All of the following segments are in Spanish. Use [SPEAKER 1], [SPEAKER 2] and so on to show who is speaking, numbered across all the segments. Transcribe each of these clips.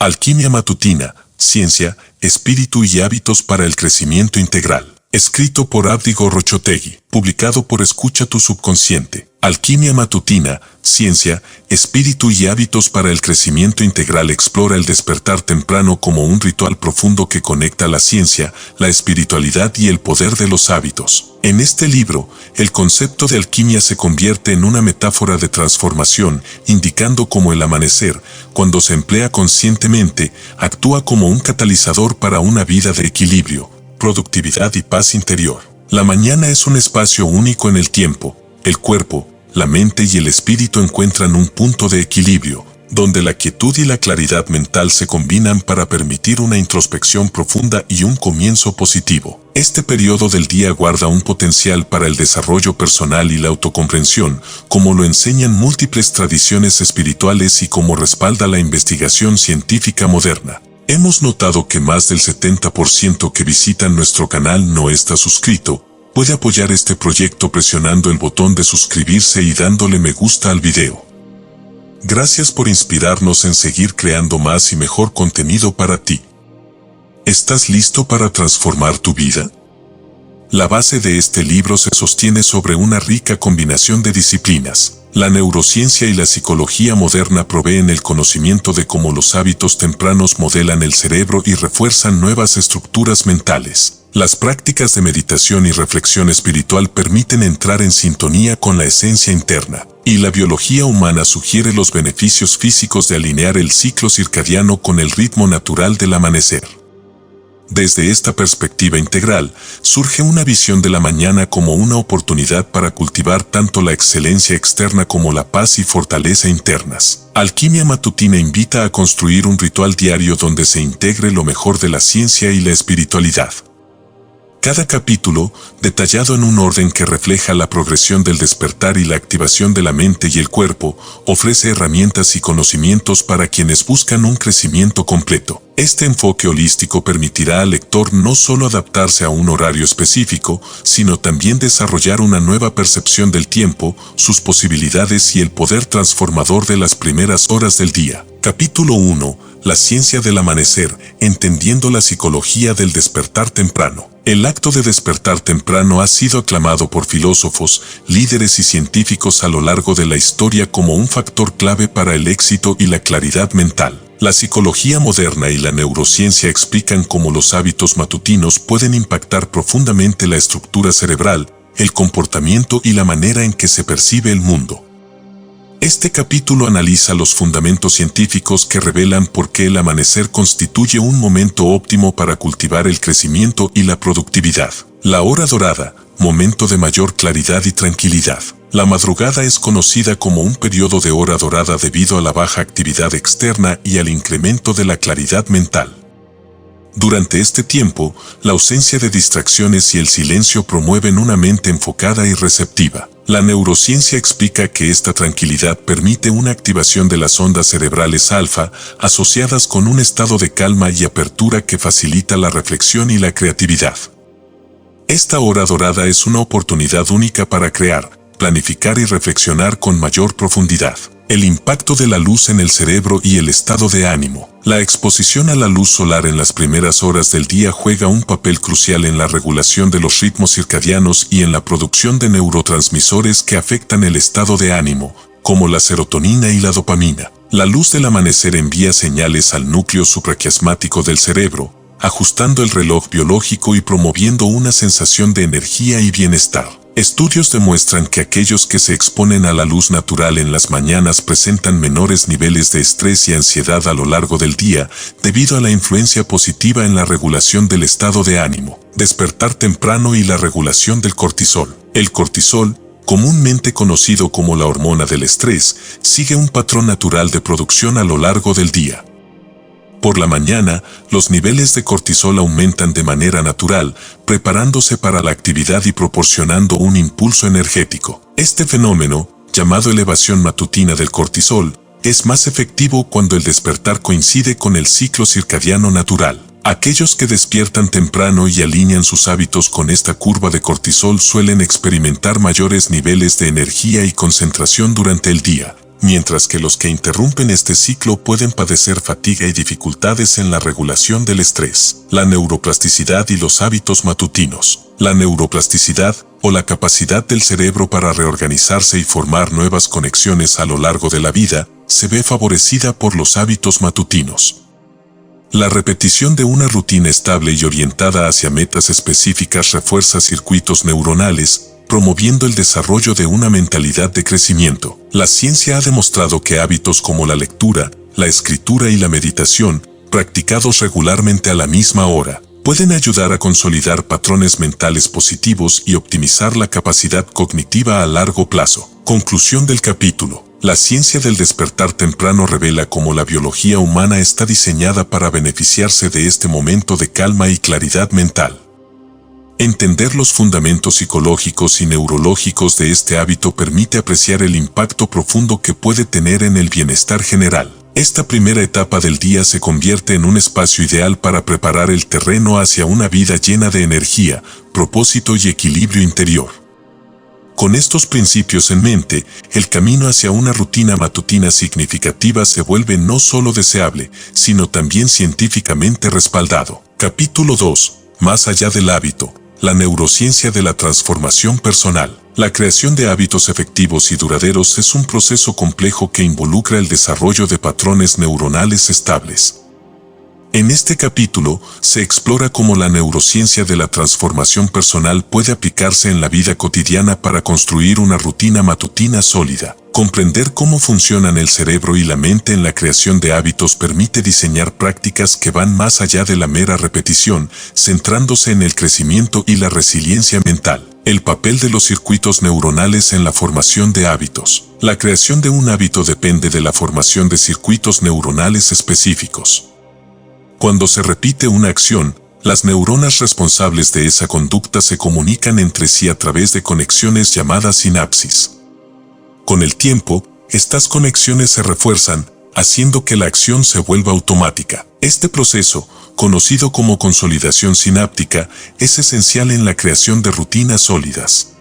[SPEAKER 1] Alquimia matutina, ciencia, espíritu y hábitos para el crecimiento integral. Escrito por Abdigo Rochotegui, publicado por Escucha tu Subconsciente. Alquimia matutina, ciencia, espíritu y hábitos para el crecimiento integral explora el despertar temprano como un ritual profundo que conecta la ciencia, la espiritualidad y el poder de los hábitos. En este libro, el concepto de alquimia se convierte en una metáfora de transformación, indicando cómo el amanecer, cuando se emplea conscientemente, actúa como un catalizador para una vida de equilibrio, productividad y paz interior. La mañana es un espacio único en el tiempo. El cuerpo, la mente y el espíritu encuentran un punto de equilibrio, donde la quietud y la claridad mental se combinan para permitir una introspección profunda y un comienzo positivo. Este periodo del día guarda un potencial para el desarrollo personal y la autocomprensión, como lo enseñan múltiples tradiciones espirituales y como respalda la investigación científica moderna. Hemos notado que más del 70% que visitan nuestro canal no está suscrito. Puede apoyar este proyecto presionando el botón de suscribirse y dándole me gusta al video. Gracias por inspirarnos en seguir creando más y mejor contenido para ti. ¿Estás listo para transformar tu vida? La base de este libro se sostiene sobre una rica combinación de disciplinas. La neurociencia y la psicología moderna proveen el conocimiento de cómo los hábitos tempranos modelan el cerebro y refuerzan nuevas estructuras mentales. Las prácticas de meditación y reflexión espiritual permiten entrar en sintonía con la esencia interna, y la biología humana sugiere los beneficios físicos de alinear el ciclo circadiano con el ritmo natural del amanecer. Desde esta perspectiva integral, surge una visión de la mañana como una oportunidad para cultivar tanto la excelencia externa como la paz y fortaleza internas. Alquimia matutina invita a construir un ritual diario donde se integre lo mejor de la ciencia y la espiritualidad. Cada capítulo, detallado en un orden que refleja la progresión del despertar y la activación de la mente y el cuerpo, ofrece herramientas y conocimientos para quienes buscan un crecimiento completo. Este enfoque holístico permitirá al lector no solo adaptarse a un horario específico, sino también desarrollar una nueva percepción del tiempo, sus posibilidades y el poder transformador de las primeras horas del día. Capítulo 1. La ciencia del amanecer, entendiendo la psicología del despertar temprano. El acto de despertar temprano ha sido aclamado por filósofos, líderes y científicos a lo largo de la historia como un factor clave para el éxito y la claridad mental. La psicología moderna y la neurociencia explican cómo los hábitos matutinos pueden impactar profundamente la estructura cerebral, el comportamiento y la manera en que se percibe el mundo. Este capítulo analiza los fundamentos científicos que revelan por qué el amanecer constituye un momento óptimo para cultivar el crecimiento y la productividad. La hora dorada, momento de mayor claridad y tranquilidad. La madrugada es conocida como un periodo de hora dorada debido a la baja actividad externa y al incremento de la claridad mental. Durante este tiempo, la ausencia de distracciones y el silencio promueven una mente enfocada y receptiva. La neurociencia explica que esta tranquilidad permite una activación de las ondas cerebrales alfa, asociadas con un estado de calma y apertura que facilita la reflexión y la creatividad. Esta hora dorada es una oportunidad única para crear, planificar y reflexionar con mayor profundidad. El impacto de la luz en el cerebro y el estado de ánimo. La exposición a la luz solar en las primeras horas del día juega un papel crucial en la regulación de los ritmos circadianos y en la producción de neurotransmisores que afectan el estado de ánimo, como la serotonina y la dopamina. La luz del amanecer envía señales al núcleo supraquiasmático del cerebro, ajustando el reloj biológico y promoviendo una sensación de energía y bienestar. Estudios demuestran que aquellos que se exponen a la luz natural en las mañanas presentan menores niveles de estrés y ansiedad a lo largo del día, debido a la influencia positiva en la regulación del estado de ánimo, despertar temprano y la regulación del cortisol. El cortisol, comúnmente conocido como la hormona del estrés, sigue un patrón natural de producción a lo largo del día. Por la mañana, los niveles de cortisol aumentan de manera natural, preparándose para la actividad y proporcionando un impulso energético. Este fenómeno, llamado elevación matutina del cortisol, es más efectivo cuando el despertar coincide con el ciclo circadiano natural. Aquellos que despiertan temprano y alinean sus hábitos con esta curva de cortisol suelen experimentar mayores niveles de energía y concentración durante el día, mientras que los que interrumpen este ciclo pueden padecer fatiga y dificultades en la regulación del estrés. La neuroplasticidad y los hábitos matutinos. La neuroplasticidad, o la capacidad del cerebro para reorganizarse y formar nuevas conexiones a lo largo de la vida, se ve favorecida por los hábitos matutinos. La repetición de una rutina estable y orientada hacia metas específicas refuerza circuitos neuronales, promoviendo el desarrollo de una mentalidad de crecimiento. La ciencia ha demostrado que hábitos como la lectura, la escritura y la meditación, practicados regularmente a la misma hora, pueden ayudar a consolidar patrones mentales positivos y optimizar la capacidad cognitiva a largo plazo. Conclusión del capítulo. La ciencia del despertar temprano revela cómo la biología humana está diseñada para beneficiarse de este momento de calma y claridad mental. Entender los fundamentos psicológicos y neurológicos de este hábito permite apreciar el impacto profundo que puede tener en el bienestar general. Esta primera etapa del día se convierte en un espacio ideal para preparar el terreno hacia una vida llena de energía, propósito y equilibrio interior. Con estos principios en mente, el camino hacia una rutina matutina significativa se vuelve no solo deseable, sino también científicamente respaldado. Capítulo 2. Más allá del hábito. La neurociencia de la transformación personal. La creación de hábitos efectivos y duraderos es un proceso complejo que involucra el desarrollo de patrones neuronales estables. En este capítulo, se explora cómo la neurociencia de la transformación personal puede aplicarse en la vida cotidiana para construir una rutina matutina sólida. Comprender cómo funcionan el cerebro y la mente en la creación de hábitos permite diseñar prácticas que van más allá de la mera repetición, centrándose en el crecimiento y la resiliencia mental. El papel de los circuitos neuronales en la formación de hábitos. La creación de un hábito depende de la formación de circuitos neuronales específicos. Cuando se repite una acción, las neuronas responsables de esa conducta se comunican entre sí a través de conexiones llamadas sinapsis. Con el tiempo, estas conexiones se refuerzan, haciendo que la acción se vuelva automática. Este proceso, conocido como consolidación sináptica, es esencial en la creación de rutinas sólidas.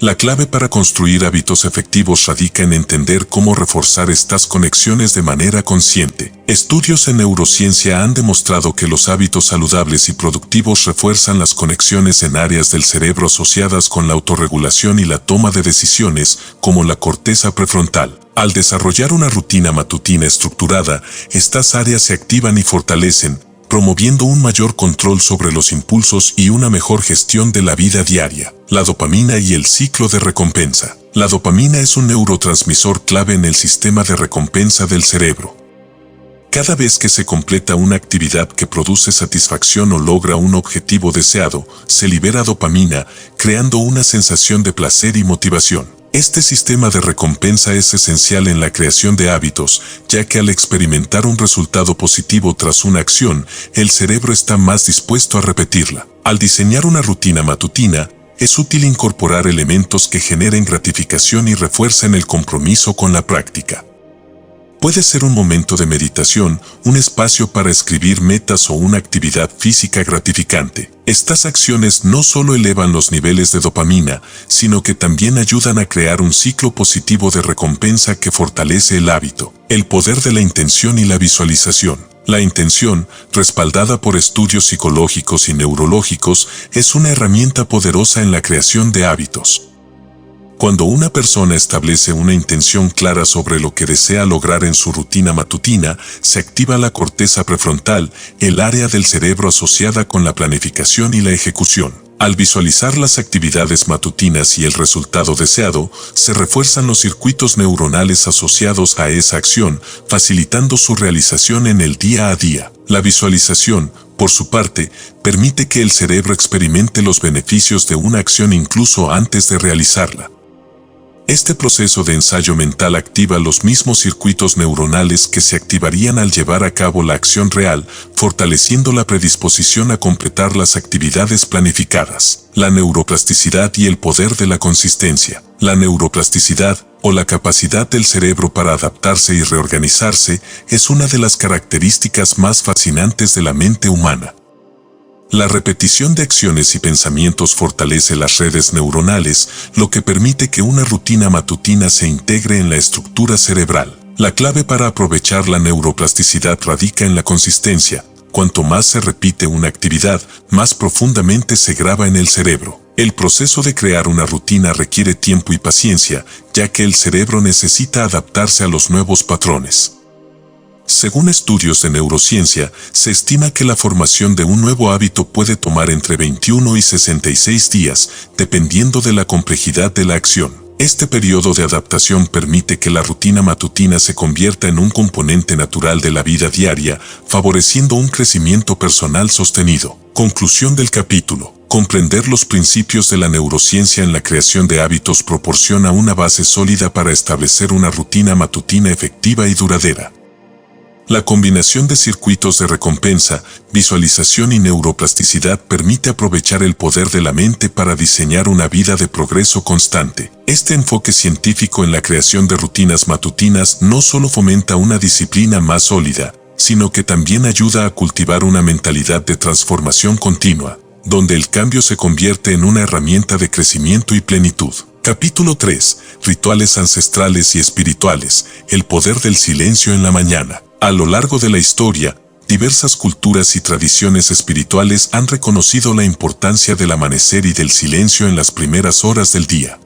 [SPEAKER 1] La clave para construir hábitos efectivos radica en entender cómo reforzar estas conexiones de manera consciente. Estudios en neurociencia han demostrado que los hábitos saludables y productivos refuerzan las conexiones en áreas del cerebro asociadas con la autorregulación y la toma de decisiones, como la corteza prefrontal. Al desarrollar una rutina matutina estructurada, estas áreas se activan y fortalecen, promoviendo un mayor control sobre los impulsos y una mejor gestión de la vida diaria. La dopamina y el ciclo de recompensa. La dopamina es un neurotransmisor clave en el sistema de recompensa del cerebro. Cada vez que se completa una actividad que produce satisfacción o logra un objetivo deseado, se libera dopamina, creando una sensación de placer y motivación. Este sistema de recompensa es esencial en la creación de hábitos, ya que al experimentar un resultado positivo tras una acción, el cerebro está más dispuesto a repetirla. Al diseñar una rutina matutina, es útil incorporar elementos que generen gratificación y refuercen el compromiso con la práctica. Puede ser un momento de meditación, un espacio para escribir metas o una actividad física gratificante. Estas acciones no solo elevan los niveles de dopamina, sino que también ayudan a crear un ciclo positivo de recompensa que fortalece el hábito. El poder de la intención y la visualización. La intención, respaldada por estudios psicológicos y neurológicos, es una herramienta poderosa en la creación de hábitos. Cuando una persona establece una intención clara sobre lo que desea lograr en su rutina matutina, se activa la corteza prefrontal, el área del cerebro asociada con la planificación y la ejecución. Al visualizar las actividades matutinas y el resultado deseado, se refuerzan los circuitos neuronales asociados a esa acción, facilitando su realización en el día a día. La visualización, por su parte, permite que el cerebro experimente los beneficios de una acción incluso antes de realizarla. Este proceso de ensayo mental activa los mismos circuitos neuronales que se activarían al llevar a cabo la acción real, fortaleciendo la predisposición a completar las actividades planificadas. La neuroplasticidad y el poder de la consistencia. La neuroplasticidad, o la capacidad del cerebro para adaptarse y reorganizarse, es una de las características más fascinantes de la mente humana. La repetición de acciones y pensamientos fortalece las redes neuronales, lo que permite que una rutina matutina se integre en la estructura cerebral. La clave para aprovechar la neuroplasticidad radica en la consistencia. Cuanto más se repite una actividad, más profundamente se graba en el cerebro. El proceso de crear una rutina requiere tiempo y paciencia, ya que el cerebro necesita adaptarse a los nuevos patrones. Según estudios de neurociencia, se estima que la formación de un nuevo hábito puede tomar entre 21 y 66 días, dependiendo de la complejidad de la acción. Este periodo de adaptación permite que la rutina matutina se convierta en un componente natural de la vida diaria, favoreciendo un crecimiento personal sostenido. Conclusión del capítulo. Comprender los principios de la neurociencia en la creación de hábitos proporciona una base sólida para establecer una rutina matutina efectiva y duradera. La combinación de circuitos de recompensa, visualización y neuroplasticidad permite aprovechar el poder de la mente para diseñar una vida de progreso constante. Este enfoque científico en la creación de rutinas matutinas no solo fomenta una disciplina más sólida, sino que también ayuda a cultivar una mentalidad de transformación continua, donde el cambio se convierte en una herramienta de crecimiento y plenitud. Capítulo 3. Rituales ancestrales y espirituales. El poder del silencio en la mañana. A lo largo de la historia, diversas culturas y tradiciones espirituales han reconocido la importancia del amanecer y del silencio en las primeras horas del día.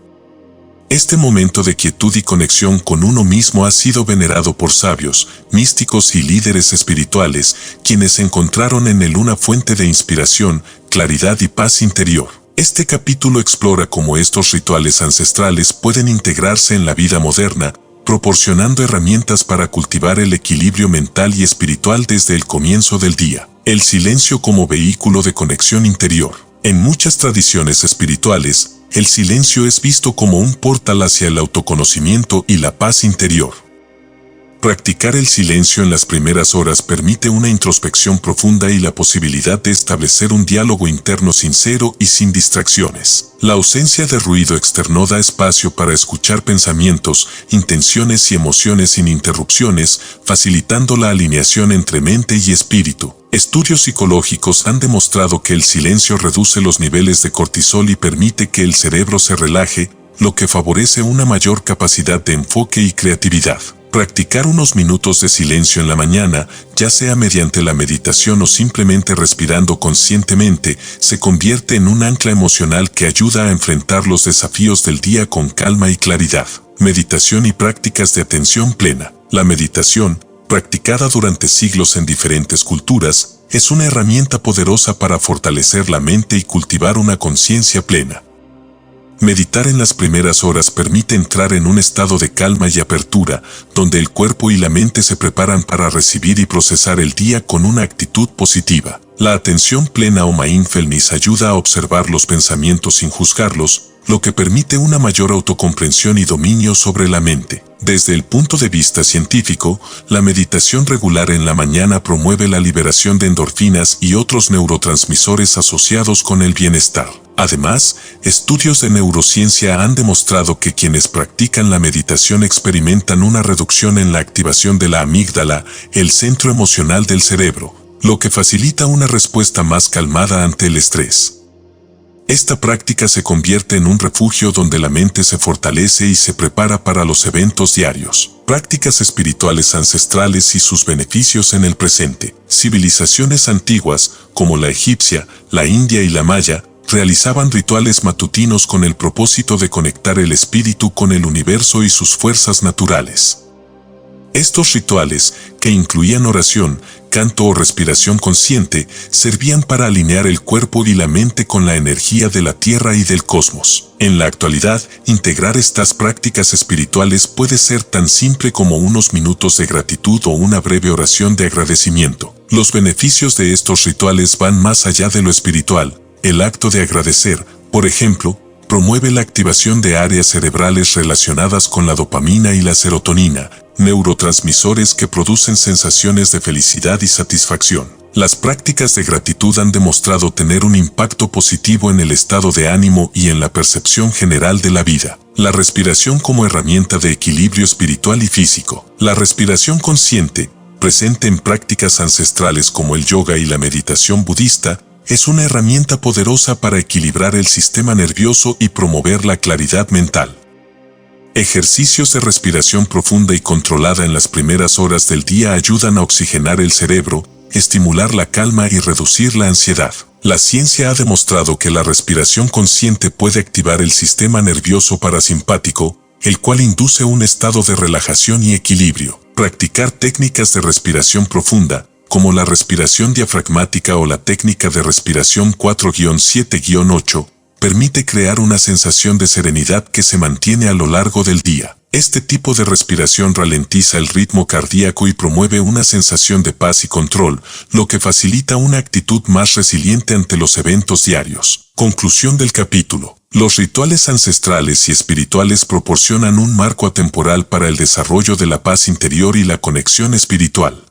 [SPEAKER 1] Este momento de quietud y conexión con uno mismo ha sido venerado por sabios, místicos y líderes espirituales, quienes encontraron en él una fuente de inspiración, claridad y paz interior. Este capítulo explora cómo estos rituales ancestrales pueden integrarse en la vida moderna, proporcionando herramientas para cultivar el equilibrio mental y espiritual desde el comienzo del día. El silencio como vehículo de conexión interior. En muchas tradiciones espirituales, el silencio es visto como un portal hacia el autoconocimiento y la paz interior. Practicar el silencio en las primeras horas permite una introspección profunda y la posibilidad de establecer un diálogo interno sincero y sin distracciones. La ausencia de ruido externo da espacio para escuchar pensamientos, intenciones y emociones sin interrupciones, facilitando la alineación entre mente y espíritu. Estudios psicológicos han demostrado que el silencio reduce los niveles de cortisol y permite que el cerebro se relaje, lo que favorece una mayor capacidad de enfoque y creatividad. Practicar unos minutos de silencio en la mañana, ya sea mediante la meditación o simplemente respirando conscientemente, se convierte en un ancla emocional que ayuda a enfrentar los desafíos del día con calma y claridad. Meditación y prácticas de atención plena. La meditación, practicada durante siglos en diferentes culturas, es una herramienta poderosa para fortalecer la mente y cultivar una conciencia plena. Meditar en las primeras horas permite entrar en un estado de calma y apertura, donde el cuerpo y la mente se preparan para recibir y procesar el día con una actitud positiva. La atención plena o mindfulness ayuda a observar los pensamientos sin juzgarlos, lo que permite una mayor autocomprensión y dominio sobre la mente. Desde el punto de vista científico, la meditación regular en la mañana promueve la liberación de endorfinas y otros neurotransmisores asociados con el bienestar. Además, estudios de neurociencia han demostrado que quienes practican la meditación experimentan una reducción en la activación de la amígdala, el centro emocional del cerebro, lo que facilita una respuesta más calmada ante el estrés. Esta práctica se convierte en un refugio donde la mente se fortalece y se prepara para los eventos diarios. Prácticas espirituales ancestrales y sus beneficios en el presente. Civilizaciones antiguas, como la egipcia, la india y la maya, realizaban rituales matutinos con el propósito de conectar el espíritu con el universo y sus fuerzas naturales. Estos rituales, que incluían oración, canto o respiración consciente, servían para alinear el cuerpo y la mente con la energía de la tierra y del cosmos. En la actualidad, integrar estas prácticas espirituales puede ser tan simple como unos minutos de gratitud o una breve oración de agradecimiento. Los beneficios de estos rituales van más allá de lo espiritual. El acto de agradecer, por ejemplo, promueve la activación de áreas cerebrales relacionadas con la dopamina y la serotonina, neurotransmisores que producen sensaciones de felicidad y satisfacción. Las prácticas de gratitud han demostrado tener un impacto positivo en el estado de ánimo y en la percepción general de la vida. La respiración como herramienta de equilibrio espiritual y físico. La respiración consciente, presente en prácticas ancestrales como el yoga y la meditación budista, es una herramienta poderosa para equilibrar el sistema nervioso y promover la claridad mental. Ejercicios de respiración profunda y controlada en las primeras horas del día ayudan a oxigenar el cerebro, estimular la calma y reducir la ansiedad. La ciencia ha demostrado que la respiración consciente puede activar el sistema nervioso parasimpático, el cual induce un estado de relajación y equilibrio. Practicar técnicas de respiración profunda, como la respiración diafragmática o la técnica de respiración 4-7-8, permite crear una sensación de serenidad que se mantiene a lo largo del día. Este tipo de respiración ralentiza el ritmo cardíaco y promueve una sensación de paz y control, lo que facilita una actitud más resiliente ante los eventos diarios. Conclusión del capítulo. Los rituales ancestrales y espirituales proporcionan un marco atemporal para el desarrollo de la paz interior y la conexión espiritual.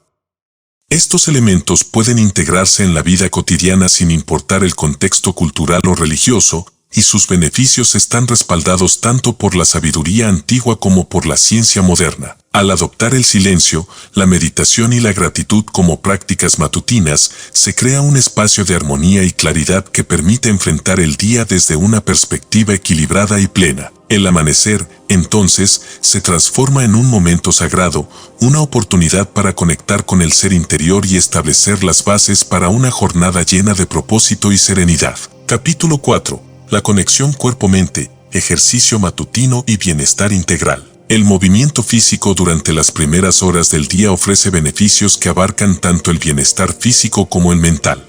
[SPEAKER 1] Estos elementos pueden integrarse en la vida cotidiana sin importar el contexto cultural o religioso, y sus beneficios están respaldados tanto por la sabiduría antigua como por la ciencia moderna. Al adoptar el silencio, la meditación y la gratitud como prácticas matutinas, se crea un espacio de armonía y claridad que permite enfrentar el día desde una perspectiva equilibrada y plena. El amanecer, entonces, se transforma en un momento sagrado, una oportunidad para conectar con el ser interior y establecer las bases para una jornada llena de propósito y serenidad. Capítulo 4. La conexión cuerpo-mente, ejercicio matutino y bienestar integral. El movimiento físico durante las primeras horas del día ofrece beneficios que abarcan tanto el bienestar físico como el mental.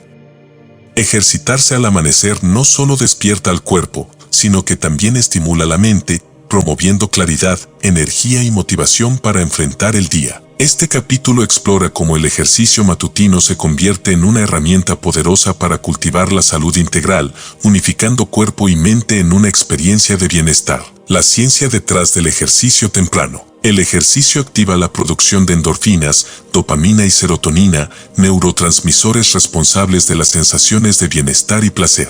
[SPEAKER 1] Ejercitarse al amanecer no solo despierta al cuerpo, sino que también estimula la mente, promoviendo claridad, energía y motivación para enfrentar el día. Este capítulo explora cómo el ejercicio matutino se convierte en una herramienta poderosa para cultivar la salud integral, unificando cuerpo y mente en una experiencia de bienestar. La ciencia detrás del ejercicio temprano. El ejercicio activa la producción de endorfinas, dopamina y serotonina, neurotransmisores responsables de las sensaciones de bienestar y placer.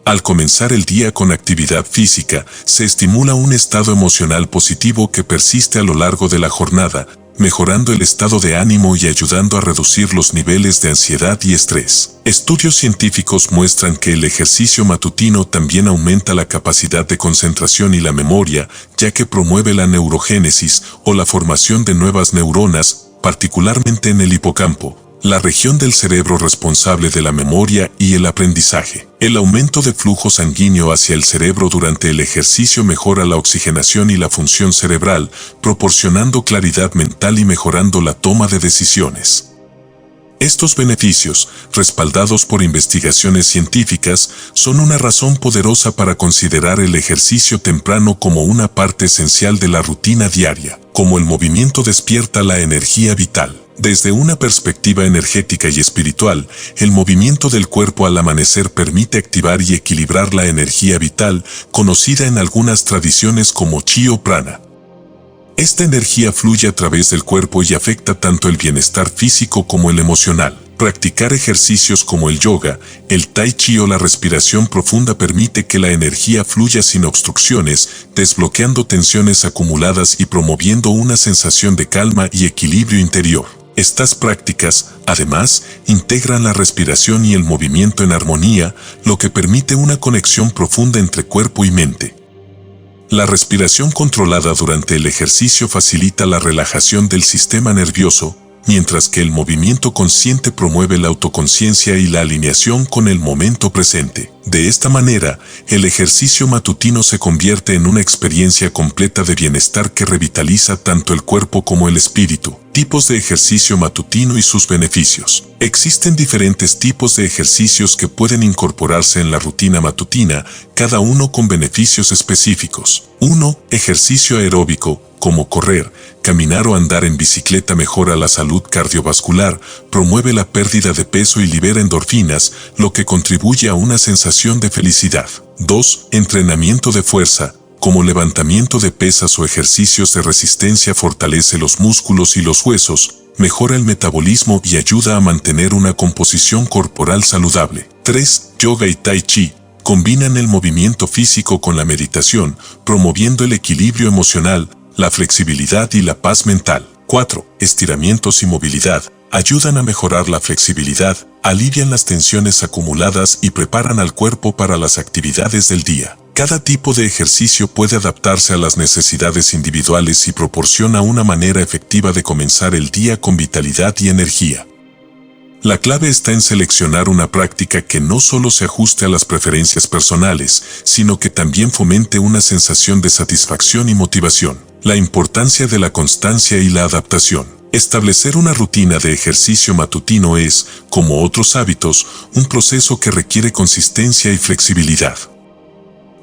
[SPEAKER 1] Al comenzar el día con actividad física, se estimula un estado emocional positivo que persiste a lo largo de la jornada, mejorando el estado de ánimo y ayudando a reducir los niveles de ansiedad y estrés. Estudios científicos muestran que el ejercicio matutino también aumenta la capacidad de concentración y la memoria, ya que promueve la neurogénesis o la formación de nuevas neuronas, particularmente en el hipocampo, la región del cerebro responsable de la memoria y el aprendizaje. El aumento de flujo sanguíneo hacia el cerebro durante el ejercicio mejora la oxigenación y la función cerebral, proporcionando claridad mental y mejorando la toma de decisiones. Estos beneficios, respaldados por investigaciones científicas, son una razón poderosa para considerar el ejercicio temprano como una parte esencial de la rutina diaria, como el movimiento despierta la energía vital. Desde una perspectiva energética y espiritual, el movimiento del cuerpo al amanecer permite activar y equilibrar la energía vital, conocida en algunas tradiciones como chi o prana. Esta energía fluye a través del cuerpo y afecta tanto el bienestar físico como el emocional. Practicar ejercicios como el yoga, el tai chi o la respiración profunda permite que la energía fluya sin obstrucciones, desbloqueando tensiones acumuladas y promoviendo una sensación de calma y equilibrio interior. Estas prácticas, además, integran la respiración y el movimiento en armonía, lo que permite una conexión profunda entre cuerpo y mente. La respiración controlada durante el ejercicio facilita la relajación del sistema nervioso, mientras que el movimiento consciente promueve la autoconciencia y la alineación con el momento presente. De esta manera, el ejercicio matutino se convierte en una experiencia completa de bienestar que revitaliza tanto el cuerpo como el espíritu. Tipos de ejercicio matutino y sus beneficios. Existen diferentes tipos de ejercicios que pueden incorporarse en la rutina matutina, cada uno con beneficios específicos. 1. Ejercicio aeróbico, como correr, caminar o andar en bicicleta mejora la salud cardiovascular, promueve la pérdida de peso y libera endorfinas, lo que contribuye a una sensación de felicidad. 2. Entrenamiento de fuerza, como levantamiento de pesas o ejercicios de resistencia fortalece los músculos y los huesos, mejora el metabolismo y ayuda a mantener una composición corporal saludable. 3. Yoga y tai chi, combinan el movimiento físico con la meditación, promoviendo el equilibrio emocional, la flexibilidad y la paz mental. 4. Estiramientos y movilidad, ayudan a mejorar la flexibilidad, alivian las tensiones acumuladas y preparan al cuerpo para las actividades del día. Cada tipo de ejercicio puede adaptarse a las necesidades individuales y proporciona una manera efectiva de comenzar el día con vitalidad y energía. La clave está en seleccionar una práctica que no solo se ajuste a las preferencias personales, sino que también fomente una sensación de satisfacción y motivación. La importancia de la constancia y la adaptación. Establecer una rutina de ejercicio matutino es, como otros hábitos, un proceso que requiere consistencia y flexibilidad.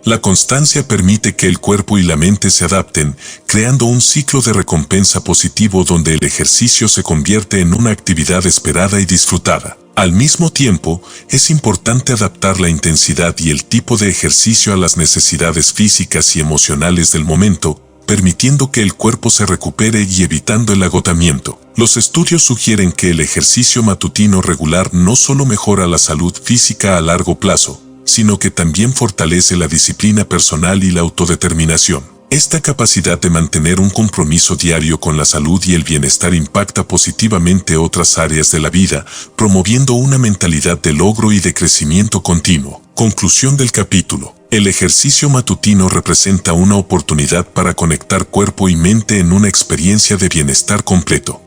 [SPEAKER 1] La constancia permite que el cuerpo y la mente se adapten, creando un ciclo de recompensa positivo donde el ejercicio se convierte en una actividad esperada y disfrutada. Al mismo tiempo, es importante adaptar la intensidad y el tipo de ejercicio a las necesidades físicas y emocionales del momento, permitiendo que el cuerpo se recupere y evitando el agotamiento. Los estudios sugieren que el ejercicio matutino regular no solo mejora la salud física a largo plazo, sino que también fortalece la disciplina personal y la autodeterminación. Esta capacidad de mantener un compromiso diario con la salud y el bienestar impacta positivamente otras áreas de la vida, promoviendo una mentalidad de logro y de crecimiento continuo. Conclusión del capítulo. El ejercicio matutino representa una oportunidad para conectar cuerpo y mente en una experiencia de bienestar completo.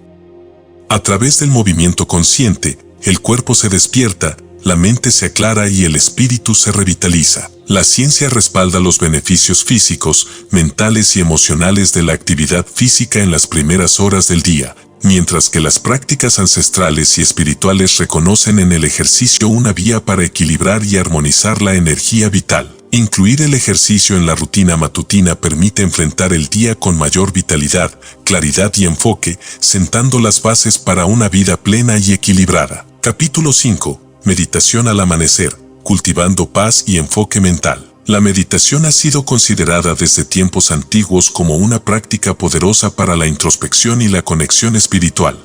[SPEAKER 1] A través del movimiento consciente, el cuerpo se despierta, la mente se aclara y el espíritu se revitaliza. La ciencia respalda los beneficios físicos, mentales y emocionales de la actividad física en las primeras horas del día, mientras que las prácticas ancestrales y espirituales reconocen en el ejercicio una vía para equilibrar y armonizar la energía vital. Incluir el ejercicio en la rutina matutina permite enfrentar el día con mayor vitalidad, claridad y enfoque, sentando las bases para una vida plena y equilibrada. Capítulo 5. Meditación al amanecer, cultivando paz y enfoque mental. La meditación ha sido considerada desde tiempos antiguos como una práctica poderosa para la introspección y la conexión espiritual.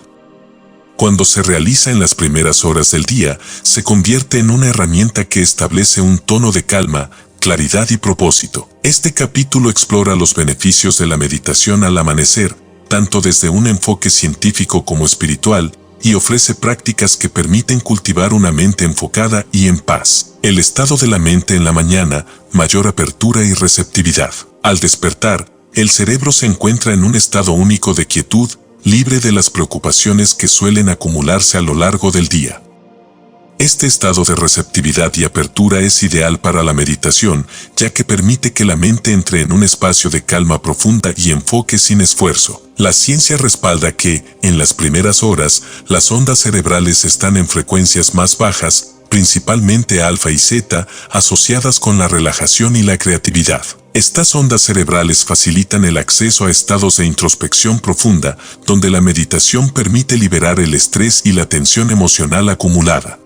[SPEAKER 1] Cuando se realiza en las primeras horas del día, se convierte en una herramienta que establece un tono de calma, claridad y propósito. Este capítulo explora los beneficios de la meditación al amanecer, tanto desde un enfoque científico como espiritual, y ofrece prácticas que permiten cultivar una mente enfocada y en paz. El estado de la mente en la mañana, mayor apertura y receptividad. Al despertar, el cerebro se encuentra en un estado único de quietud, libre de las preocupaciones que suelen acumularse a lo largo del día. Este estado de receptividad y apertura es ideal para la meditación, ya que permite que la mente entre en un espacio de calma profunda y enfoque sin esfuerzo. La ciencia respalda que, en las primeras horas, las ondas cerebrales están en frecuencias más bajas, principalmente alfa y zeta, asociadas con la relajación y la creatividad. Estas ondas cerebrales facilitan el acceso a estados de introspección profunda, donde la meditación permite liberar el estrés y la tensión emocional acumulada.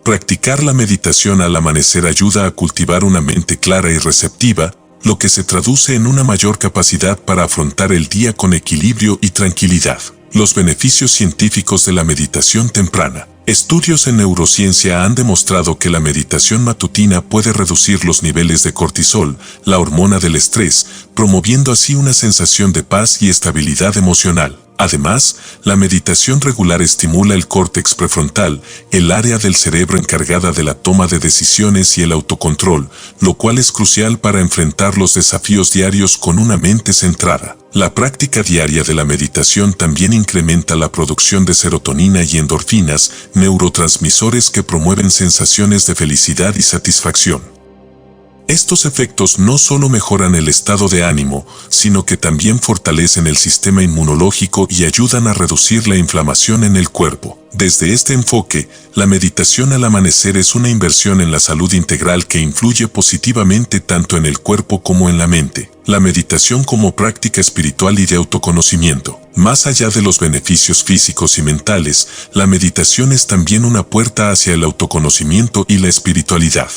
[SPEAKER 1] Practicar la meditación al amanecer ayuda a cultivar una mente clara y receptiva, lo que se traduce en una mayor capacidad para afrontar el día con equilibrio y tranquilidad. Los beneficios científicos de la meditación temprana. Estudios en neurociencia han demostrado que la meditación matutina puede reducir los niveles de cortisol, la hormona del estrés, promoviendo así una sensación de paz y estabilidad emocional. Además, la meditación regular estimula el córtex prefrontal, el área del cerebro encargada de la toma de decisiones y el autocontrol, lo cual es crucial para enfrentar los desafíos diarios con una mente centrada. La práctica diaria de la meditación también incrementa la producción de serotonina y endorfinas, neurotransmisores que promueven sensaciones de felicidad y satisfacción. Estos efectos no solo mejoran el estado de ánimo, sino que también fortalecen el sistema inmunológico y ayudan a reducir la inflamación en el cuerpo. Desde este enfoque, la meditación al amanecer es una inversión en la salud integral que influye positivamente tanto en el cuerpo como en la mente. La meditación como práctica espiritual y de autoconocimiento. Más allá de los beneficios físicos y mentales, la meditación es también una puerta hacia el autoconocimiento y la espiritualidad.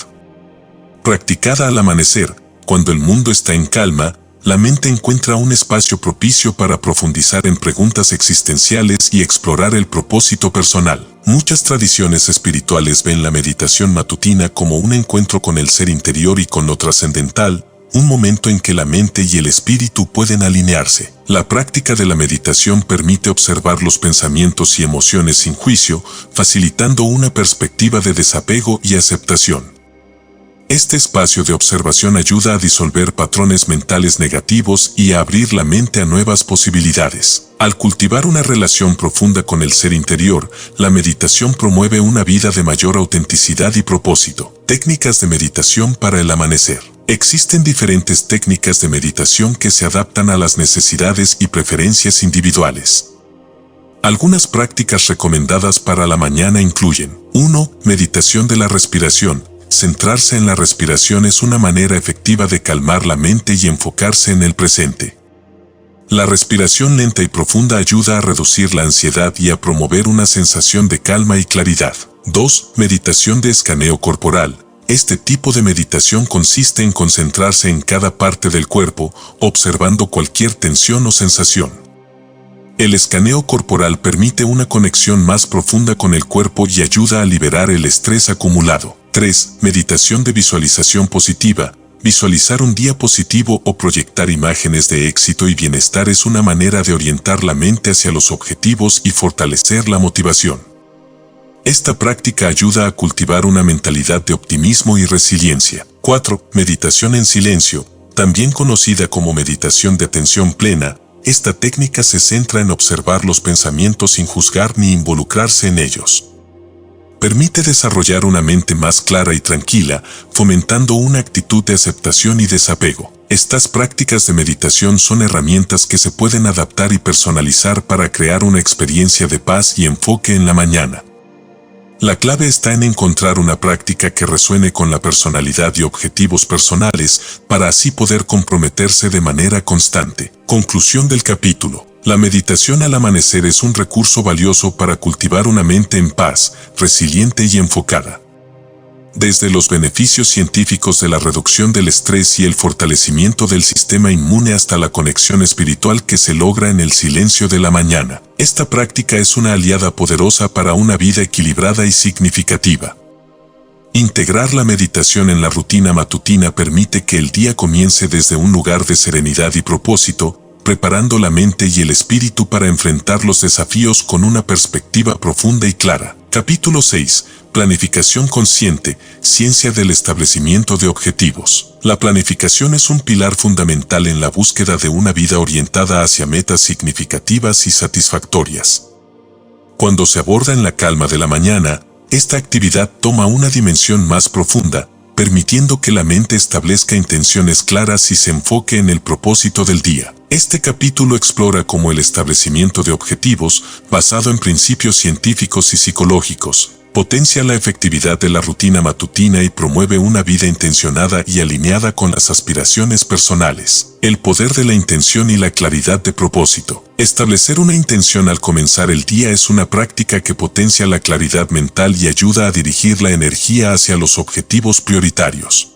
[SPEAKER 1] Practicada al amanecer, cuando el mundo está en calma, la mente encuentra un espacio propicio para profundizar en preguntas existenciales y explorar el propósito personal. Muchas tradiciones espirituales ven la meditación matutina como un encuentro con el ser interior y con lo trascendental, un momento en que la mente y el espíritu pueden alinearse. La práctica de la meditación permite observar los pensamientos y emociones sin juicio, facilitando una perspectiva de desapego y aceptación. Este espacio de observación ayuda a disolver patrones mentales negativos y a abrir la mente a nuevas posibilidades. Al cultivar una relación profunda con el ser interior, la meditación promueve una vida de mayor autenticidad y propósito. Técnicas de meditación para el amanecer. Existen diferentes técnicas de meditación que se adaptan a las necesidades y preferencias individuales. Algunas prácticas recomendadas para la mañana incluyen: 1. Meditación de la respiración. Centrarse en la respiración es una manera efectiva de calmar la mente y enfocarse en el presente. La respiración lenta y profunda ayuda a reducir la ansiedad y a promover una sensación de calma y claridad. 2. Meditación de escaneo corporal. Este tipo de meditación consiste en concentrarse en cada parte del cuerpo, observando cualquier tensión o sensación. El escaneo corporal permite una conexión más profunda con el cuerpo y ayuda a liberar el estrés acumulado. 3. Meditación de visualización positiva. Visualizar un día positivo o proyectar imágenes de éxito y bienestar es una manera de orientar la mente hacia los objetivos y fortalecer la motivación. Esta práctica ayuda a cultivar una mentalidad de optimismo y resiliencia. 4. Meditación en silencio. También conocida como meditación de atención plena, esta técnica se centra en observar los pensamientos sin juzgar ni involucrarse en ellos. Permite desarrollar una mente más clara y tranquila, fomentando una actitud de aceptación y desapego. Estas prácticas de meditación son herramientas que se pueden adaptar y personalizar para crear una experiencia de paz y enfoque en la mañana. La clave está en encontrar una práctica que resuene con la personalidad y objetivos personales, para así poder comprometerse de manera constante. Conclusión del capítulo. La meditación al amanecer es un recurso valioso para cultivar una mente en paz, resiliente y enfocada. Desde los beneficios científicos de la reducción del estrés y el fortalecimiento del sistema inmune hasta la conexión espiritual que se logra en el silencio de la mañana, esta práctica es una aliada poderosa para una vida equilibrada y significativa. Integrar la meditación en la rutina matutina permite que el día comience desde un lugar de serenidad y propósito, preparando la mente y el espíritu para enfrentar los desafíos con una perspectiva profunda y clara. Capítulo 6. Planificación consciente, ciencia del establecimiento de objetivos. La planificación es un pilar fundamental en la búsqueda de una vida orientada hacia metas significativas y satisfactorias. Cuando se aborda en la calma de la mañana, esta actividad toma una dimensión más profunda, permitiendo que la mente establezca intenciones claras y se enfoque en el propósito del día. Este capítulo explora cómo el establecimiento de objetivos, basado en principios científicos y psicológicos, potencia la efectividad de la rutina matutina y promueve una vida intencionada y alineada con las aspiraciones personales. El poder de la intención y la claridad de propósito. Establecer una intención al comenzar el día es una práctica que potencia la claridad mental y ayuda a dirigir la energía hacia los objetivos prioritarios.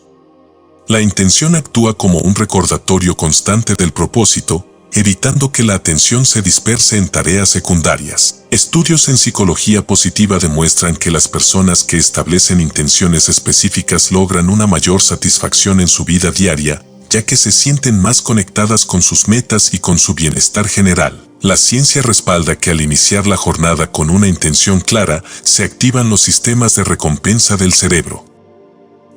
[SPEAKER 1] La intención actúa como un recordatorio constante del propósito, evitando que la atención se disperse en tareas secundarias. Estudios en psicología positiva demuestran que las personas que establecen intenciones específicas logran una mayor satisfacción en su vida diaria, ya que se sienten más conectadas con sus metas y con su bienestar general. La ciencia respalda que al iniciar la jornada con una intención clara, se activan los sistemas de recompensa del cerebro.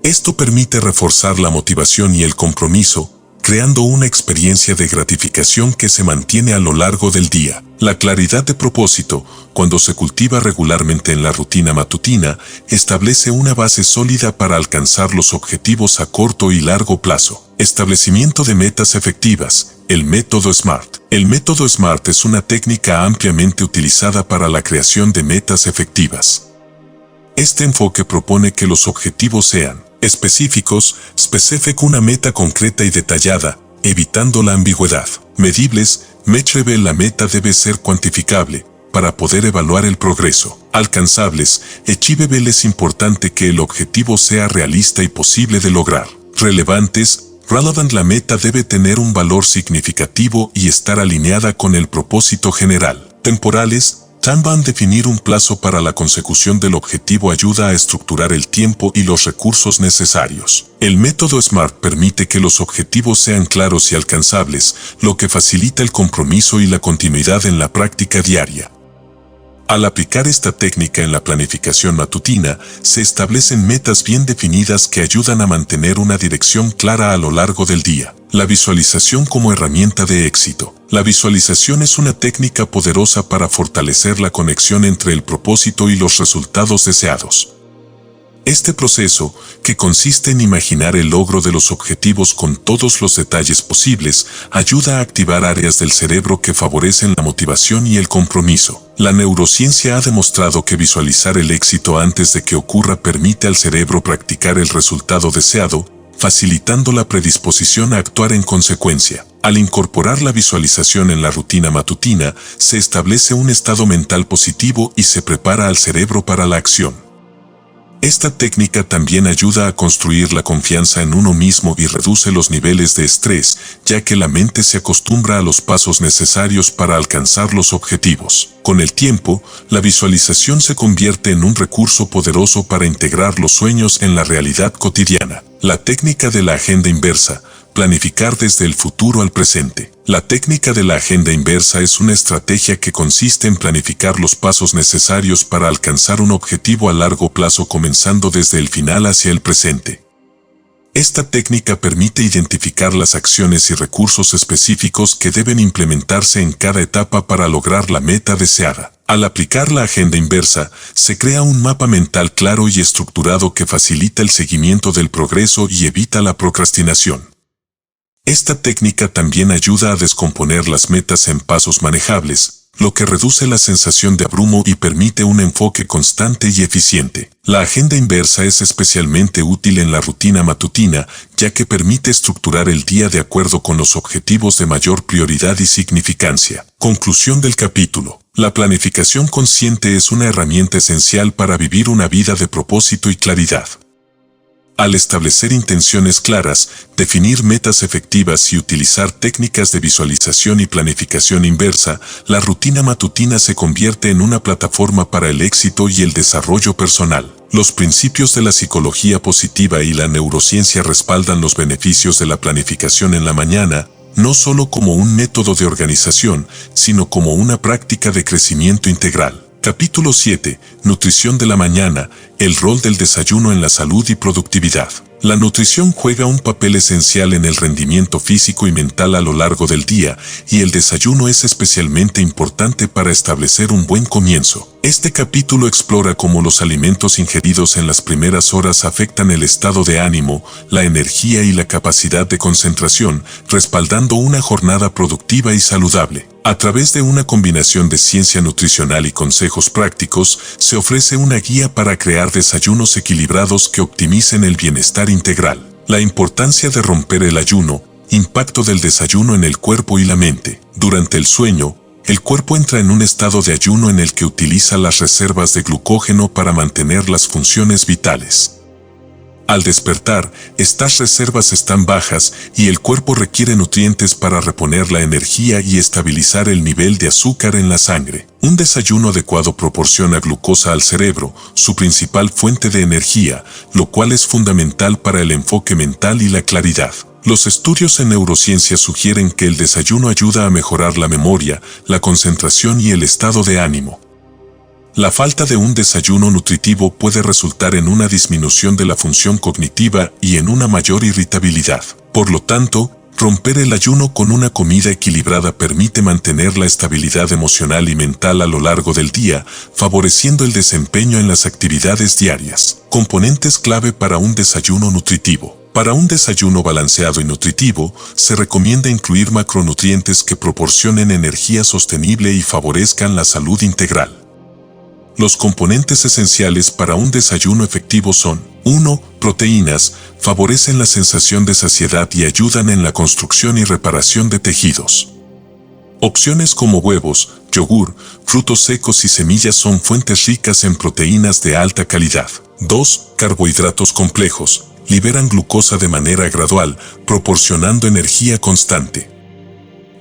[SPEAKER 1] Esto permite reforzar la motivación y el compromiso, creando una experiencia de gratificación que se mantiene a lo largo del día. La claridad de propósito, cuando se cultiva regularmente en la rutina matutina, establece una base sólida para alcanzar los objetivos a corto y largo plazo. Establecimiento de metas efectivas. El método SMART. El método SMART es una técnica ampliamente utilizada para la creación de metas efectivas. Este enfoque propone que los objetivos sean específicos, una meta concreta y detallada, evitando la ambigüedad. Medibles, measurable, la meta debe ser cuantificable, para poder evaluar el progreso. Alcanzables, achievable, es importante que el objetivo sea realista y posible de lograr. Relevantes, relevant, la meta debe tener un valor significativo y estar alineada con el propósito general. Temporales, Kanban, definir un plazo para la consecución del objetivo ayuda a estructurar el tiempo y los recursos necesarios. El método SMART permite que los objetivos sean claros y alcanzables, lo que facilita el compromiso y la continuidad en la práctica diaria. Al aplicar esta técnica en la planificación matutina, se establecen metas bien definidas que ayudan a mantener una dirección clara a lo largo del día. La visualización como herramienta de éxito. La visualización es una técnica poderosa para fortalecer la conexión entre el propósito y los resultados deseados. Este proceso, que consiste en imaginar el logro de los objetivos con todos los detalles posibles, ayuda a activar áreas del cerebro que favorecen la motivación y el compromiso. La neurociencia ha demostrado que visualizar el éxito antes de que ocurra permite al cerebro practicar el resultado deseado, facilitando la predisposición a actuar en consecuencia. Al incorporar la visualización en la rutina matutina, se establece un estado mental positivo y se prepara al cerebro para la acción. Esta técnica también ayuda a construir la confianza en uno mismo y reduce los niveles de estrés, ya que la mente se acostumbra a los pasos necesarios para alcanzar los objetivos. Con el tiempo, la visualización se convierte en un recurso poderoso para integrar los sueños en la realidad cotidiana. La técnica de la agenda inversa. Planificar desde el futuro al presente. La técnica de la agenda inversa es una estrategia que consiste en planificar los pasos necesarios para alcanzar un objetivo a largo plazo comenzando desde el final hacia el presente. Esta técnica permite identificar las acciones y recursos específicos que deben implementarse en cada etapa para lograr la meta deseada. Al aplicar la agenda inversa, se crea un mapa mental claro y estructurado que facilita el seguimiento del progreso y evita la procrastinación. Esta técnica también ayuda a descomponer las metas en pasos manejables, lo que reduce la sensación de abrumo y permite un enfoque constante y eficiente. La agenda inversa es especialmente útil en la rutina matutina, ya que permite estructurar el día de acuerdo con los objetivos de mayor prioridad y significancia. Conclusión del capítulo. La planificación consciente es una herramienta esencial para vivir una vida de propósito y claridad. Al establecer intenciones claras, definir metas efectivas y utilizar técnicas de visualización y planificación inversa, la rutina matutina se convierte en una plataforma para el éxito y el desarrollo personal. Los principios de la psicología positiva y la neurociencia respaldan los beneficios de la planificación en la mañana, no solo como un método de organización, sino como una práctica de crecimiento integral. Capítulo 7. Nutrición de la mañana, el rol del desayuno en la salud y productividad. La nutrición juega un papel esencial en el rendimiento físico y mental a lo largo del día, y el desayuno es especialmente importante para establecer un buen comienzo. Este capítulo explora cómo los alimentos ingeridos en las primeras horas afectan el estado de ánimo, la energía y la capacidad de concentración, respaldando una jornada productiva y saludable. A través de una combinación de ciencia nutricional y consejos prácticos, se ofrece una guía para crear desayunos equilibrados que optimicen el bienestar integral. La importancia de romper el ayuno, impacto del desayuno en el cuerpo y la mente. Durante el sueño, el cuerpo entra en un estado de ayuno en el que utiliza las reservas de glucógeno para mantener las funciones vitales. Al despertar, estas reservas están bajas y el cuerpo requiere nutrientes para reponer la energía y estabilizar el nivel de azúcar en la sangre. Un desayuno adecuado proporciona glucosa al cerebro, su principal fuente de energía, lo cual es fundamental para el enfoque mental y la claridad. Los estudios en neurociencia sugieren que el desayuno ayuda a mejorar la memoria, la concentración y el estado de ánimo. La falta de un desayuno nutritivo puede resultar en una disminución de la función cognitiva y en una mayor irritabilidad. Por lo tanto, romper el ayuno con una comida equilibrada permite mantener la estabilidad emocional y mental a lo largo del día, favoreciendo el desempeño en las actividades diarias. Componentes clave para un desayuno nutritivo. Para un desayuno balanceado y nutritivo, se recomienda incluir macronutrientes que proporcionen energía sostenible y favorezcan la salud integral. Los componentes esenciales para un desayuno efectivo son: 1. Proteínas, favorecen la sensación de saciedad y ayudan en la construcción y reparación de tejidos. Opciones como huevos, yogur, frutos secos y semillas son fuentes ricas en proteínas de alta calidad. 2. Carbohidratos complejos, liberan glucosa de manera gradual, proporcionando energía constante.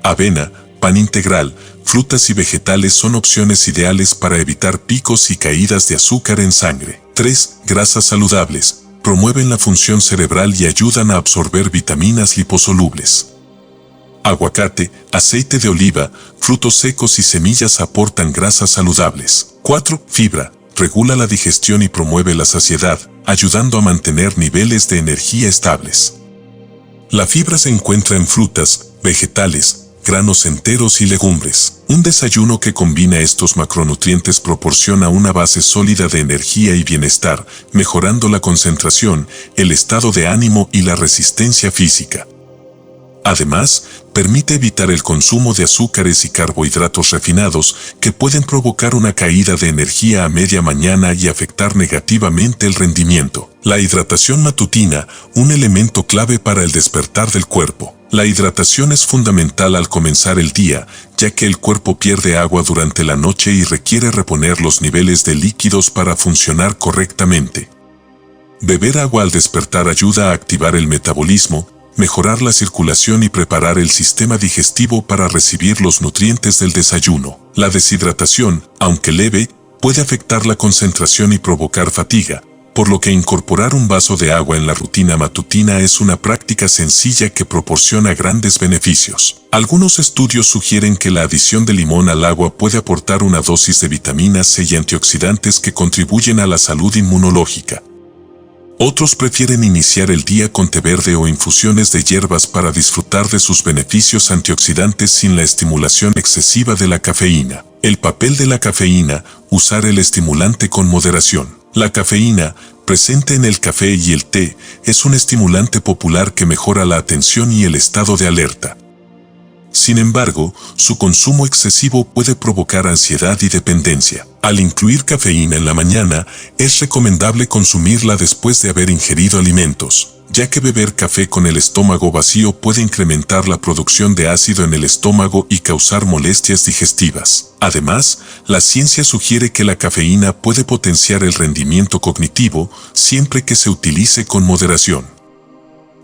[SPEAKER 1] Avena, pan integral, frutas y vegetales son opciones ideales para evitar picos y caídas de azúcar en sangre. 3. Grasas saludables. Promueven la función cerebral y ayudan a absorber vitaminas liposolubles. Aguacate, aceite de oliva, frutos secos y semillas aportan grasas saludables. 4. Fibra. Regula la digestión y promueve la saciedad, ayudando a mantener niveles de energía estables. La fibra se encuentra en frutas, vegetales, granos enteros y legumbres. Un desayuno que combina estos macronutrientes proporciona una base sólida de energía y bienestar, mejorando la concentración, el estado de ánimo y la resistencia física. Además, permite evitar el consumo de azúcares y carbohidratos refinados que pueden provocar una caída de energía a media mañana y afectar negativamente el rendimiento. La hidratación matutina, un elemento clave para el despertar del cuerpo. La hidratación es fundamental al comenzar el día, ya que el cuerpo pierde agua durante la noche y requiere reponer los niveles de líquidos para funcionar correctamente. Beber agua al despertar ayuda a activar el metabolismo, mejorar la circulación y preparar el sistema digestivo para recibir los nutrientes del desayuno. La deshidratación, aunque leve, puede afectar la concentración y provocar fatiga, por lo que incorporar un vaso de agua en la rutina matutina es una práctica sencilla que proporciona grandes beneficios. Algunos estudios sugieren que la adición de limón al agua puede aportar una dosis de vitamina C y antioxidantes que contribuyen a la salud inmunológica. Otros prefieren iniciar el día con té verde o infusiones de hierbas para disfrutar de sus beneficios antioxidantes sin la estimulación excesiva de la cafeína. El papel de la cafeína, usar el estimulante con moderación. La cafeína, presente en el café y el té, es un estimulante popular que mejora la atención y el estado de alerta. Sin embargo, su consumo excesivo puede provocar ansiedad y dependencia. Al incluir cafeína en la mañana, es recomendable consumirla después de haber ingerido alimentos, ya que beber café con el estómago vacío puede incrementar la producción de ácido en el estómago y causar molestias digestivas. Además, la ciencia sugiere que la cafeína puede potenciar el rendimiento cognitivo siempre que se utilice con moderación.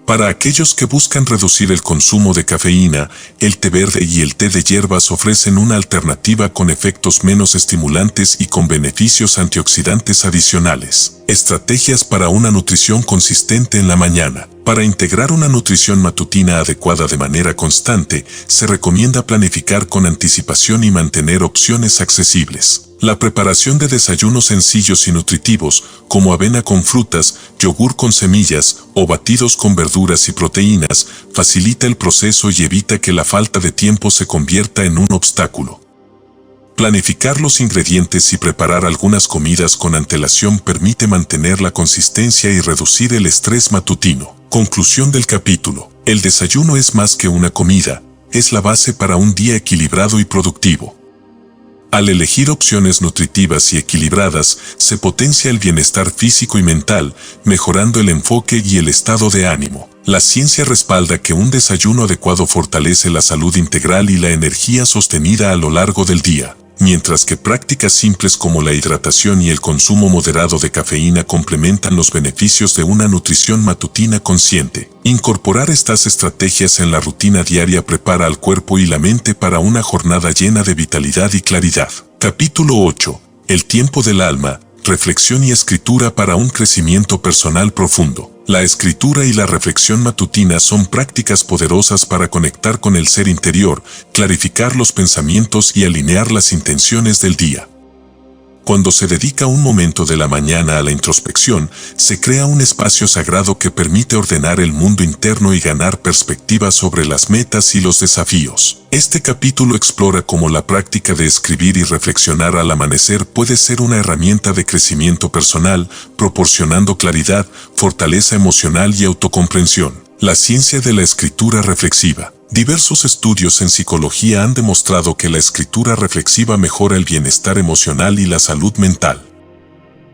[SPEAKER 1] Para aquellos que buscan reducir el consumo de cafeína, el té verde y el té de hierbas ofrecen una alternativa con efectos menos estimulantes y con beneficios antioxidantes adicionales. Estrategias para una nutrición consistente en la mañana. Para integrar una nutrición matutina adecuada de manera constante, se recomienda planificar con anticipación y mantener opciones accesibles. La preparación de desayunos sencillos y nutritivos, como avena con frutas, yogur con semillas o batidos con verduras y proteínas, facilita el proceso y evita que la falta de tiempo se convierta en un obstáculo. Planificar los ingredientes y preparar algunas comidas con antelación permite mantener la consistencia y reducir el estrés matutino. Conclusión del capítulo. El desayuno es más que una comida, es la base para un día equilibrado y productivo. Al elegir opciones nutritivas y equilibradas, se potencia el bienestar físico y mental, mejorando el enfoque y el estado de ánimo. La ciencia respalda que un desayuno adecuado fortalece la salud integral y la energía sostenida a lo largo del día, mientras que prácticas simples como la hidratación y el consumo moderado de cafeína complementan los beneficios de una nutrición matutina consciente. Incorporar estas estrategias en la rutina diaria prepara al cuerpo y la mente para una jornada llena de vitalidad y claridad. Capítulo 8. El tiempo del alma, reflexión y escritura para un crecimiento personal profundo. La escritura y la reflexión matutina son prácticas poderosas para conectar con el ser interior, clarificar los pensamientos y alinear las intenciones del día. Cuando se dedica un momento de la mañana a la introspección, se crea un espacio sagrado que permite ordenar el mundo interno y ganar perspectiva sobre las metas y los desafíos. Este capítulo explora cómo la práctica de escribir y reflexionar al amanecer puede ser una herramienta de crecimiento personal, proporcionando claridad, fortaleza emocional y autocomprensión. La ciencia de la escritura reflexiva. Diversos estudios en psicología han demostrado que la escritura reflexiva mejora el bienestar emocional y la salud mental.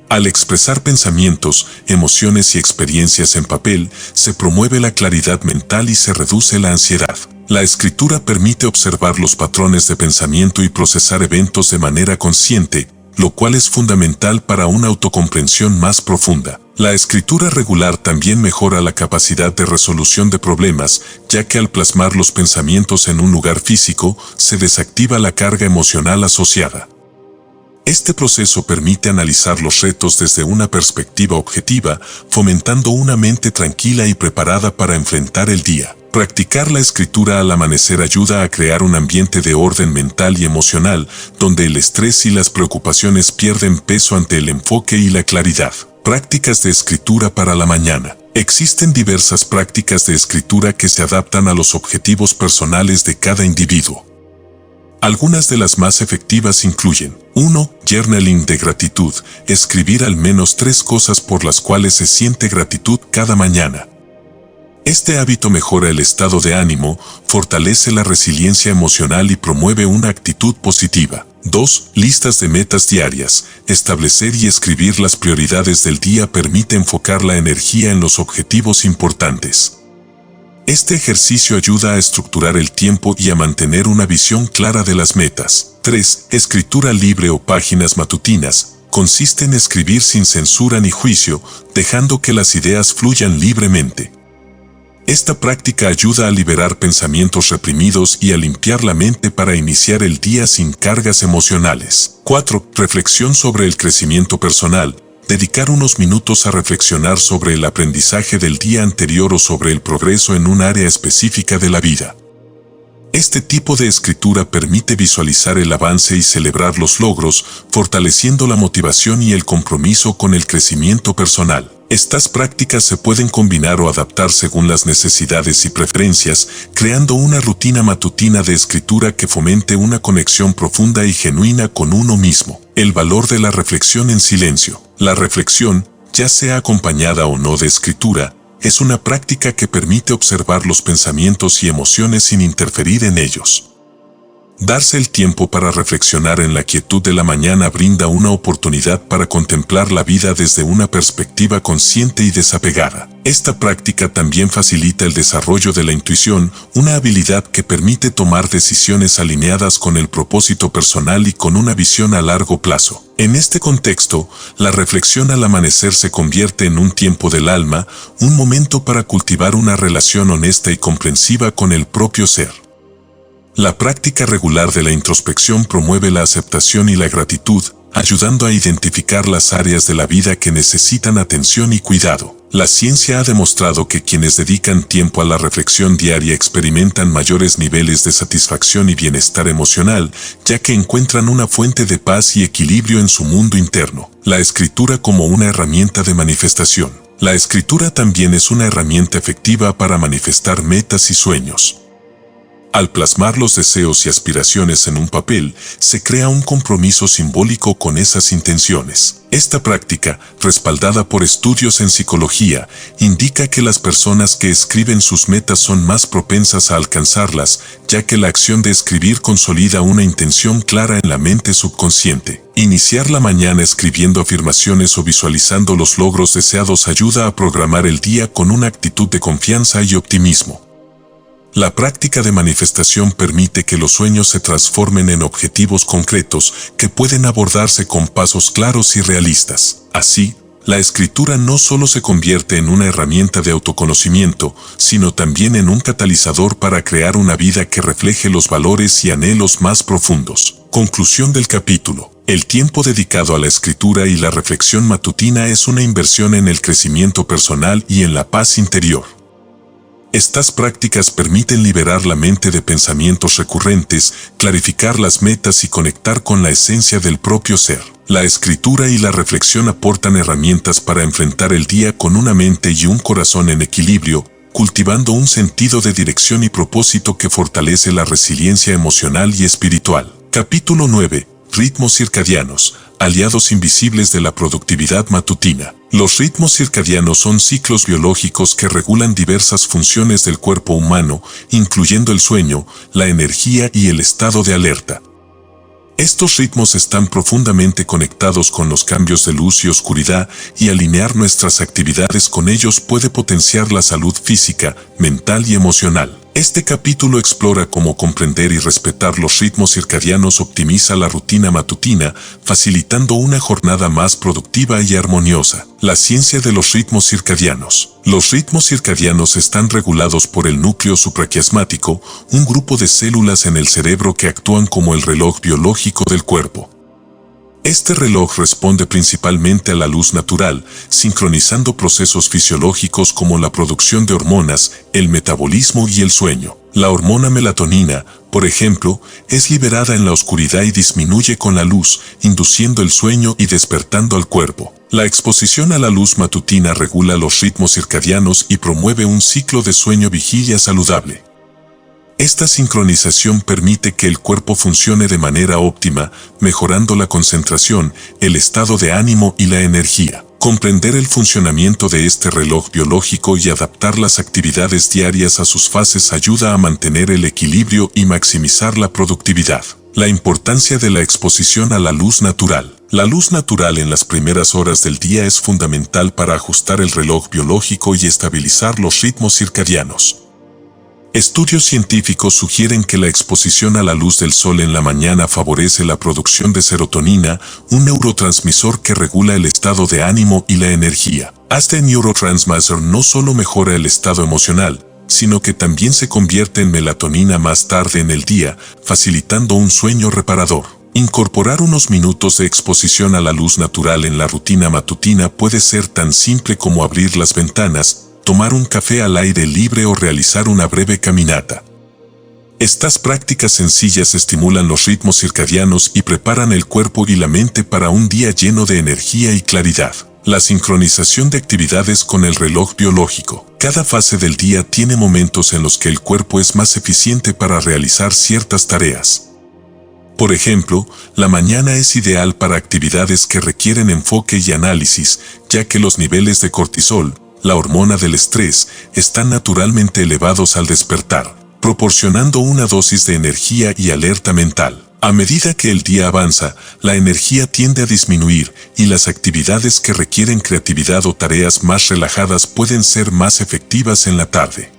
[SPEAKER 1] Al expresar pensamientos, emociones y experiencias en papel, se promueve la claridad mental y se reduce la ansiedad. La escritura permite observar los patrones de pensamiento y procesar eventos de manera consciente, lo cual es fundamental para una autocomprensión más profunda. La escritura regular también mejora la capacidad de resolución de problemas, ya que al plasmar los pensamientos en un lugar físico, se desactiva la carga emocional asociada. Este proceso permite analizar los retos desde una perspectiva objetiva, fomentando una mente tranquila y preparada para enfrentar el día. Practicar la escritura al amanecer ayuda a crear un ambiente de orden mental y emocional, donde el estrés y las preocupaciones pierden peso ante el enfoque y la claridad. Prácticas de escritura para la mañana. Existen diversas prácticas de escritura que se adaptan a los objetivos personales de cada individuo. Algunas de las más efectivas incluyen: 1. Journaling de gratitud, escribir al menos 3 cosas por las cuales se siente gratitud cada mañana. Este hábito mejora el estado de ánimo, fortalece la resiliencia emocional y promueve una actitud positiva. 2. Listas de metas diarias. Establecer y escribir las prioridades del día permite enfocar la energía en los objetivos importantes. Este ejercicio ayuda a estructurar el tiempo y a mantener una visión clara de las metas. 3. Escritura libre o páginas matutinas. Consiste en escribir sin censura ni juicio, dejando que las ideas fluyan libremente. Esta práctica ayuda a liberar pensamientos reprimidos y a limpiar la mente para iniciar el día sin cargas emocionales. 4. Reflexión sobre el crecimiento personal. Dedicar unos minutos a reflexionar sobre el aprendizaje del día anterior o sobre el progreso en un área específica de la vida. Este tipo de escritura permite visualizar el avance y celebrar los logros, fortaleciendo la motivación y el compromiso con el crecimiento personal. Estas prácticas se pueden combinar o adaptar según las necesidades y preferencias, creando una rutina matutina de escritura que fomente una conexión profunda y genuina con uno mismo. El valor de la reflexión en silencio. La reflexión, ya sea acompañada o no de escritura, es una práctica que permite observar los pensamientos y emociones sin interferir en ellos. Darse el tiempo para reflexionar en la quietud de la mañana brinda una oportunidad para contemplar la vida desde una perspectiva consciente y desapegada. Esta práctica también facilita el desarrollo de la intuición, una habilidad que permite tomar decisiones alineadas con el propósito personal y con una visión a largo plazo. En este contexto, la reflexión al amanecer se convierte en un tiempo del alma, un momento para cultivar una relación honesta y comprensiva con el propio ser. La práctica regular de la introspección promueve la aceptación y la gratitud, ayudando a identificar las áreas de la vida que necesitan atención y cuidado. La ciencia ha demostrado que quienes dedican tiempo a la reflexión diaria experimentan mayores niveles de satisfacción y bienestar emocional, ya que encuentran una fuente de paz y equilibrio en su mundo interno. La escritura como una herramienta de manifestación. La escritura también es una herramienta efectiva para manifestar metas y sueños. Al plasmar los deseos y aspiraciones en un papel, se crea un compromiso simbólico con esas intenciones. Esta práctica, respaldada por estudios en psicología, indica que las personas que escriben sus metas son más propensas a alcanzarlas, ya que la acción de escribir consolida una intención clara en la mente subconsciente. Iniciar la mañana escribiendo afirmaciones o visualizando los logros deseados ayuda a programar el día con una actitud de confianza y optimismo. La práctica de manifestación permite que los sueños se transformen en objetivos concretos que pueden abordarse con pasos claros y realistas. Así, la escritura no solo se convierte en una herramienta de autoconocimiento, sino también en un catalizador para crear una vida que refleje los valores y anhelos más profundos. Conclusión del capítulo. El tiempo dedicado a la escritura y la reflexión matutina es una inversión en el crecimiento personal y en la paz interior. Estas prácticas permiten liberar la mente de pensamientos recurrentes, clarificar las metas y conectar con la esencia del propio ser. La escritura y la reflexión aportan herramientas para enfrentar el día con una mente y un corazón en equilibrio, cultivando un sentido de dirección y propósito que fortalece la resiliencia emocional y espiritual. Capítulo 9. Ritmos circadianos, aliados invisibles de la productividad matutina. Los ritmos circadianos son ciclos biológicos que regulan diversas funciones del cuerpo humano, incluyendo el sueño, la energía y el estado de alerta. Estos ritmos están profundamente conectados con los cambios de luz y oscuridad, y alinear nuestras actividades con ellos puede potenciar la salud física, mental y emocional. Este capítulo explora cómo comprender y respetar los ritmos circadianos optimiza la rutina matutina, facilitando una jornada más productiva y armoniosa. La ciencia de los ritmos circadianos. Los ritmos circadianos están regulados por el núcleo supraquiasmático, un grupo de células en el cerebro que actúan como el reloj biológico del cuerpo. Este reloj responde principalmente a la luz natural, sincronizando procesos fisiológicos como la producción de hormonas, el metabolismo y el sueño. La hormona melatonina, por ejemplo, es liberada en la oscuridad y disminuye con la luz, induciendo el sueño y despertando al cuerpo. La exposición a la luz matutina regula los ritmos circadianos y promueve un ciclo de sueño-vigilia saludable. Esta sincronización permite que el cuerpo funcione de manera óptima, mejorando la concentración, el estado de ánimo y la energía. Comprender el funcionamiento de este reloj biológico y adaptar las actividades diarias a sus fases ayuda a mantener el equilibrio y maximizar la productividad. La importancia de la exposición a la luz natural. La luz natural en las primeras horas del día es fundamental para ajustar el reloj biológico y estabilizar los ritmos circadianos. Estudios científicos sugieren que la exposición a la luz del sol en la mañana favorece la producción de serotonina, un neurotransmisor que regula el estado de ánimo y la energía. Este neurotransmisor no solo mejora el estado emocional, sino que también se convierte en melatonina más tarde en el día, facilitando un sueño reparador. Incorporar unos minutos de exposición a la luz natural en la rutina matutina puede ser tan simple como abrir las ventanas, tomar un café al aire libre o realizar una breve caminata. Estas prácticas sencillas estimulan los ritmos circadianos y preparan el cuerpo y la mente para un día lleno de energía y claridad. La sincronización de actividades con el reloj biológico. Cada fase del día tiene momentos en los que el cuerpo es más eficiente para realizar ciertas tareas. Por ejemplo, la mañana es ideal para actividades que requieren enfoque y análisis, ya que los niveles de cortisol, la hormona del estrés, están naturalmente elevados al despertar, proporcionando una dosis de energía y alerta mental. A medida que el día avanza, la energía tiende a disminuir y las actividades que requieren creatividad o tareas más relajadas pueden ser más efectivas en la tarde.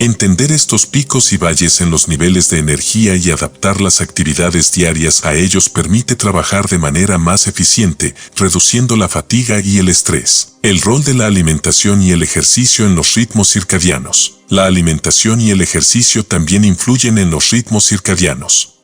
[SPEAKER 1] Entender estos picos y valles en los niveles de energía y adaptar las actividades diarias a ellos permite trabajar de manera más eficiente, reduciendo la fatiga y el estrés. El rol de la alimentación y el ejercicio en los ritmos circadianos. La alimentación y el ejercicio también influyen en los ritmos circadianos.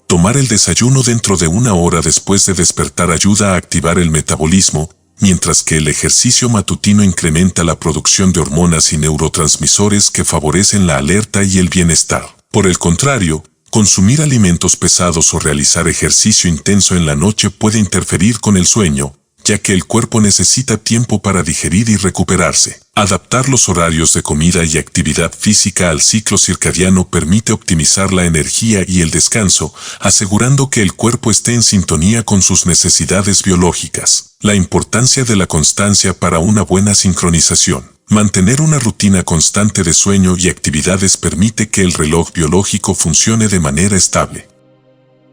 [SPEAKER 1] Tomar el desayuno dentro de una hora después de despertar ayuda a activar el metabolismo, mientras que el ejercicio matutino incrementa la producción de hormonas y neurotransmisores que favorecen la alerta y el bienestar. Por el contrario, consumir alimentos pesados o realizar ejercicio intenso en la noche puede interferir con el sueño, ya que el cuerpo necesita tiempo para digerir y recuperarse. Adaptar los horarios de comida y actividad física al ciclo circadiano permite optimizar la energía y el descanso, asegurando que el cuerpo esté en sintonía con sus necesidades biológicas. La importancia de la constancia para una buena sincronización. Mantener una rutina constante de sueño y actividades permite que el reloj biológico funcione de manera estable.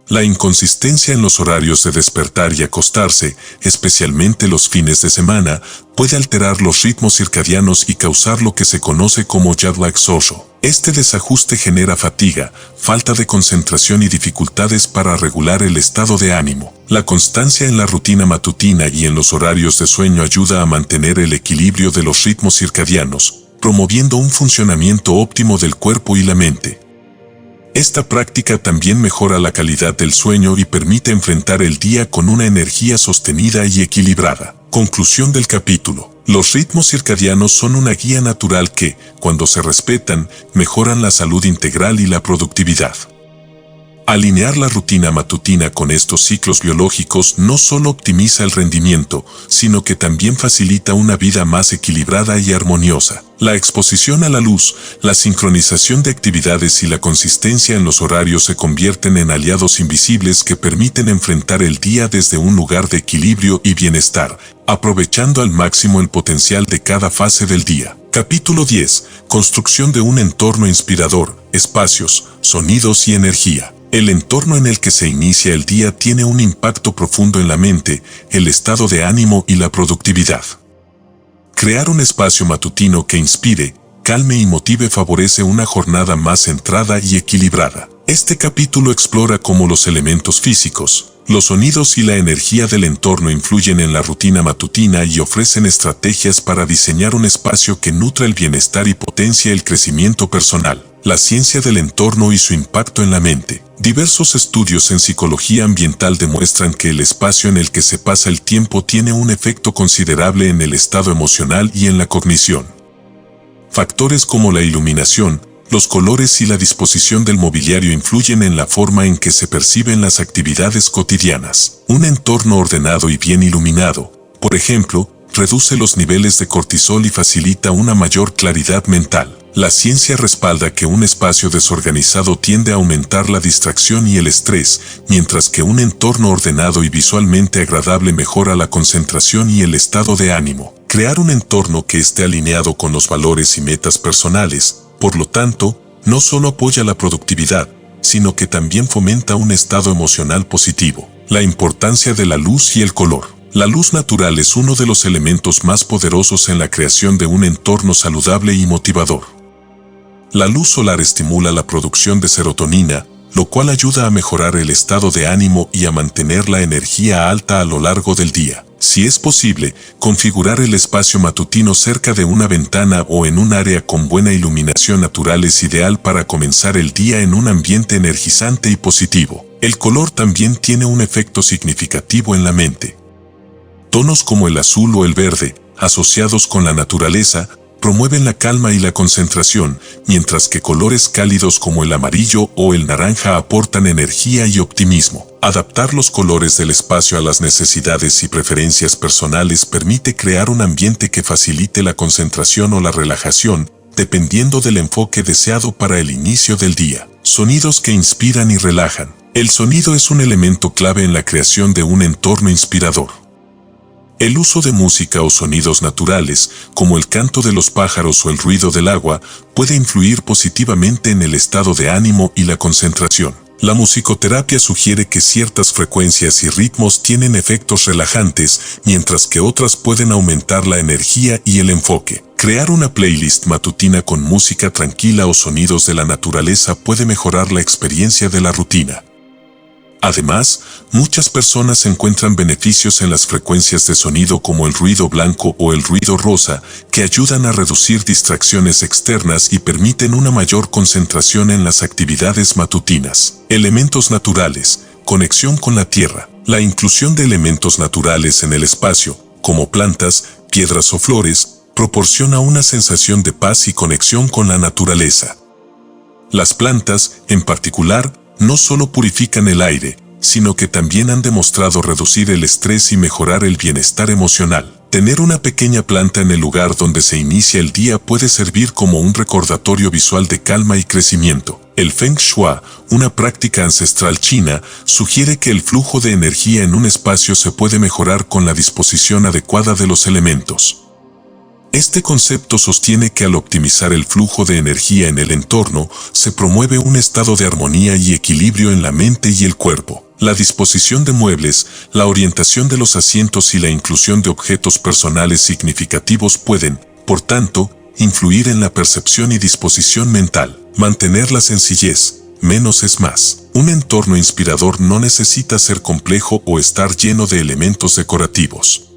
[SPEAKER 1] La inconsistencia en los horarios de despertar y acostarse, especialmente los fines de semana, puede alterar los ritmos circadianos y causar lo que se conoce como jet lag social. Este desajuste genera fatiga, falta de concentración y dificultades para regular el estado de ánimo. La constancia en la rutina matutina y en los horarios de sueño ayuda a mantener el equilibrio de los ritmos circadianos, promoviendo un funcionamiento óptimo del cuerpo y la mente. Esta práctica también mejora la calidad del sueño y permite enfrentar el día con una energía sostenida y equilibrada. Conclusión del capítulo. Los ritmos circadianos son una guía natural que, cuando se respetan, mejoran la salud integral y la productividad. Alinear la rutina matutina con estos ciclos biológicos no solo optimiza el rendimiento, sino que también facilita una vida más equilibrada y armoniosa. La exposición a la luz, la sincronización de actividades y la consistencia en los horarios se convierten en aliados invisibles que permiten enfrentar el día desde un lugar de equilibrio y bienestar, aprovechando al máximo el potencial de cada fase del día. Capítulo 10. Construcción de un entorno inspirador, espacios, sonidos y energía. El entorno en el que se inicia el día tiene un impacto profundo en la mente, el estado de ánimo y la productividad. Crear un espacio matutino que inspire, calme y motive favorece una jornada más centrada y equilibrada. Este capítulo explora cómo los elementos físicos, los sonidos y la energía del entorno influyen en la rutina matutina y ofrecen estrategias para diseñar un espacio que nutra el bienestar y potencia el crecimiento personal. La ciencia del entorno y su impacto en la mente. Diversos estudios en psicología ambiental demuestran que el espacio en el que se pasa el tiempo tiene un efecto considerable en el estado emocional y en la cognición. Factores como la iluminación, los colores y la disposición del mobiliario influyen en la forma en que se perciben las actividades cotidianas. Un entorno ordenado y bien iluminado, por ejemplo, reduce los niveles de cortisol y facilita una mayor claridad mental. La ciencia respalda que un espacio desorganizado tiende a aumentar la distracción y el estrés, mientras que un entorno ordenado y visualmente agradable mejora la concentración y el estado de ánimo. Crear un entorno que esté alineado con los valores y metas personales, por lo tanto, no solo apoya la productividad, sino que también fomenta un estado emocional positivo. La importancia de la luz y el color. La luz natural es uno de los elementos más poderosos en la creación de un entorno saludable y motivador. La luz solar estimula la producción de serotonina, lo cual ayuda a mejorar el estado de ánimo y a mantener la energía alta a lo largo del día. Si es posible, configurar el espacio matutino cerca de una ventana o en un área con buena iluminación natural es ideal para comenzar el día en un ambiente energizante y positivo. El color también tiene un efecto significativo en la mente. Tonos como el azul o el verde, asociados con la naturaleza, promueven la calma y la concentración, mientras que colores cálidos como el amarillo o el naranja aportan energía y optimismo. Adaptar los colores del espacio a las necesidades y preferencias personales permite crear un ambiente que facilite la concentración o la relajación, dependiendo del enfoque deseado para el inicio del día. Sonidos que inspiran y relajan. El sonido es un elemento clave en la creación de un entorno inspirador. El uso de música o sonidos naturales, como el canto de los pájaros o el ruido del agua, puede influir positivamente en el estado de ánimo y la concentración. La musicoterapia sugiere que ciertas frecuencias y ritmos tienen efectos relajantes, mientras que otras pueden aumentar la energía y el enfoque. Crear una playlist matutina con música tranquila o sonidos de la naturaleza puede mejorar la experiencia de la rutina. Además, muchas personas encuentran beneficios en las frecuencias de sonido como el ruido blanco o el ruido rosa, que ayudan a reducir distracciones externas y permiten una mayor concentración en las actividades matutinas. Elementos naturales, conexión con la tierra. La inclusión de elementos naturales en el espacio, como plantas, piedras o flores, proporciona una sensación de paz y conexión con la naturaleza. Las plantas, en particular, no solo purifican el aire, sino que también han demostrado reducir el estrés y mejorar el bienestar emocional. Tener una pequeña planta en el lugar donde se inicia el día puede servir como un recordatorio visual de calma y crecimiento. El Feng Shui, una práctica ancestral china, sugiere que el flujo de energía en un espacio se puede mejorar con la disposición adecuada de los elementos. Este concepto sostiene que al optimizar el flujo de energía en el entorno, se promueve un estado de armonía y equilibrio en la mente y el cuerpo. La disposición de muebles, la orientación de los asientos y la inclusión de objetos personales significativos pueden, por tanto, influir en la percepción y disposición mental. Mantener la sencillez, menos es más. Un entorno inspirador no necesita ser complejo o estar lleno de elementos decorativos.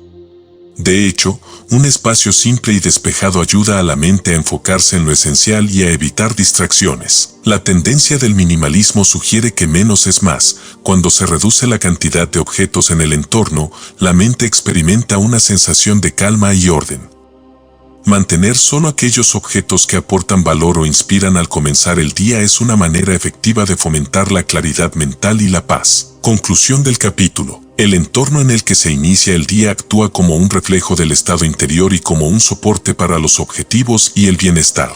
[SPEAKER 1] De hecho, un espacio simple y despejado ayuda a la mente a enfocarse en lo esencial y a evitar distracciones. La tendencia del minimalismo sugiere que menos es más. Cuando se reduce la cantidad de objetos en el entorno, la mente experimenta una sensación de calma y orden. Mantener solo aquellos objetos que aportan valor o inspiran al comenzar el día es una manera efectiva de fomentar la claridad mental y la paz. Conclusión del capítulo. El entorno en el que se inicia el día actúa como un reflejo del estado interior y como un soporte para los objetivos y el bienestar.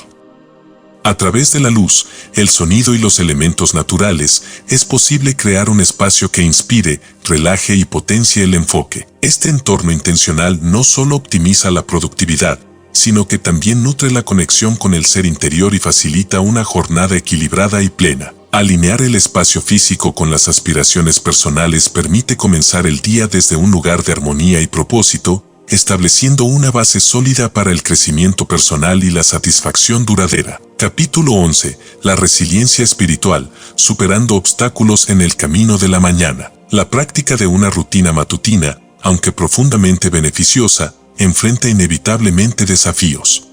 [SPEAKER 1] A través de la luz, el sonido y los elementos naturales, es posible crear un espacio que inspire, relaje y potencie el enfoque. Este entorno intencional no solo optimiza la productividad, sino que también nutre la conexión con el ser interior y facilita una jornada equilibrada y plena. Alinear el espacio físico con las aspiraciones personales permite comenzar el día desde un lugar de armonía y propósito, estableciendo una base sólida para el crecimiento personal y la satisfacción duradera. Capítulo 11. La resiliencia espiritual, superando obstáculos en el camino de la mañana. La práctica de una rutina matutina, aunque profundamente beneficiosa, enfrenta inevitablemente desafíos.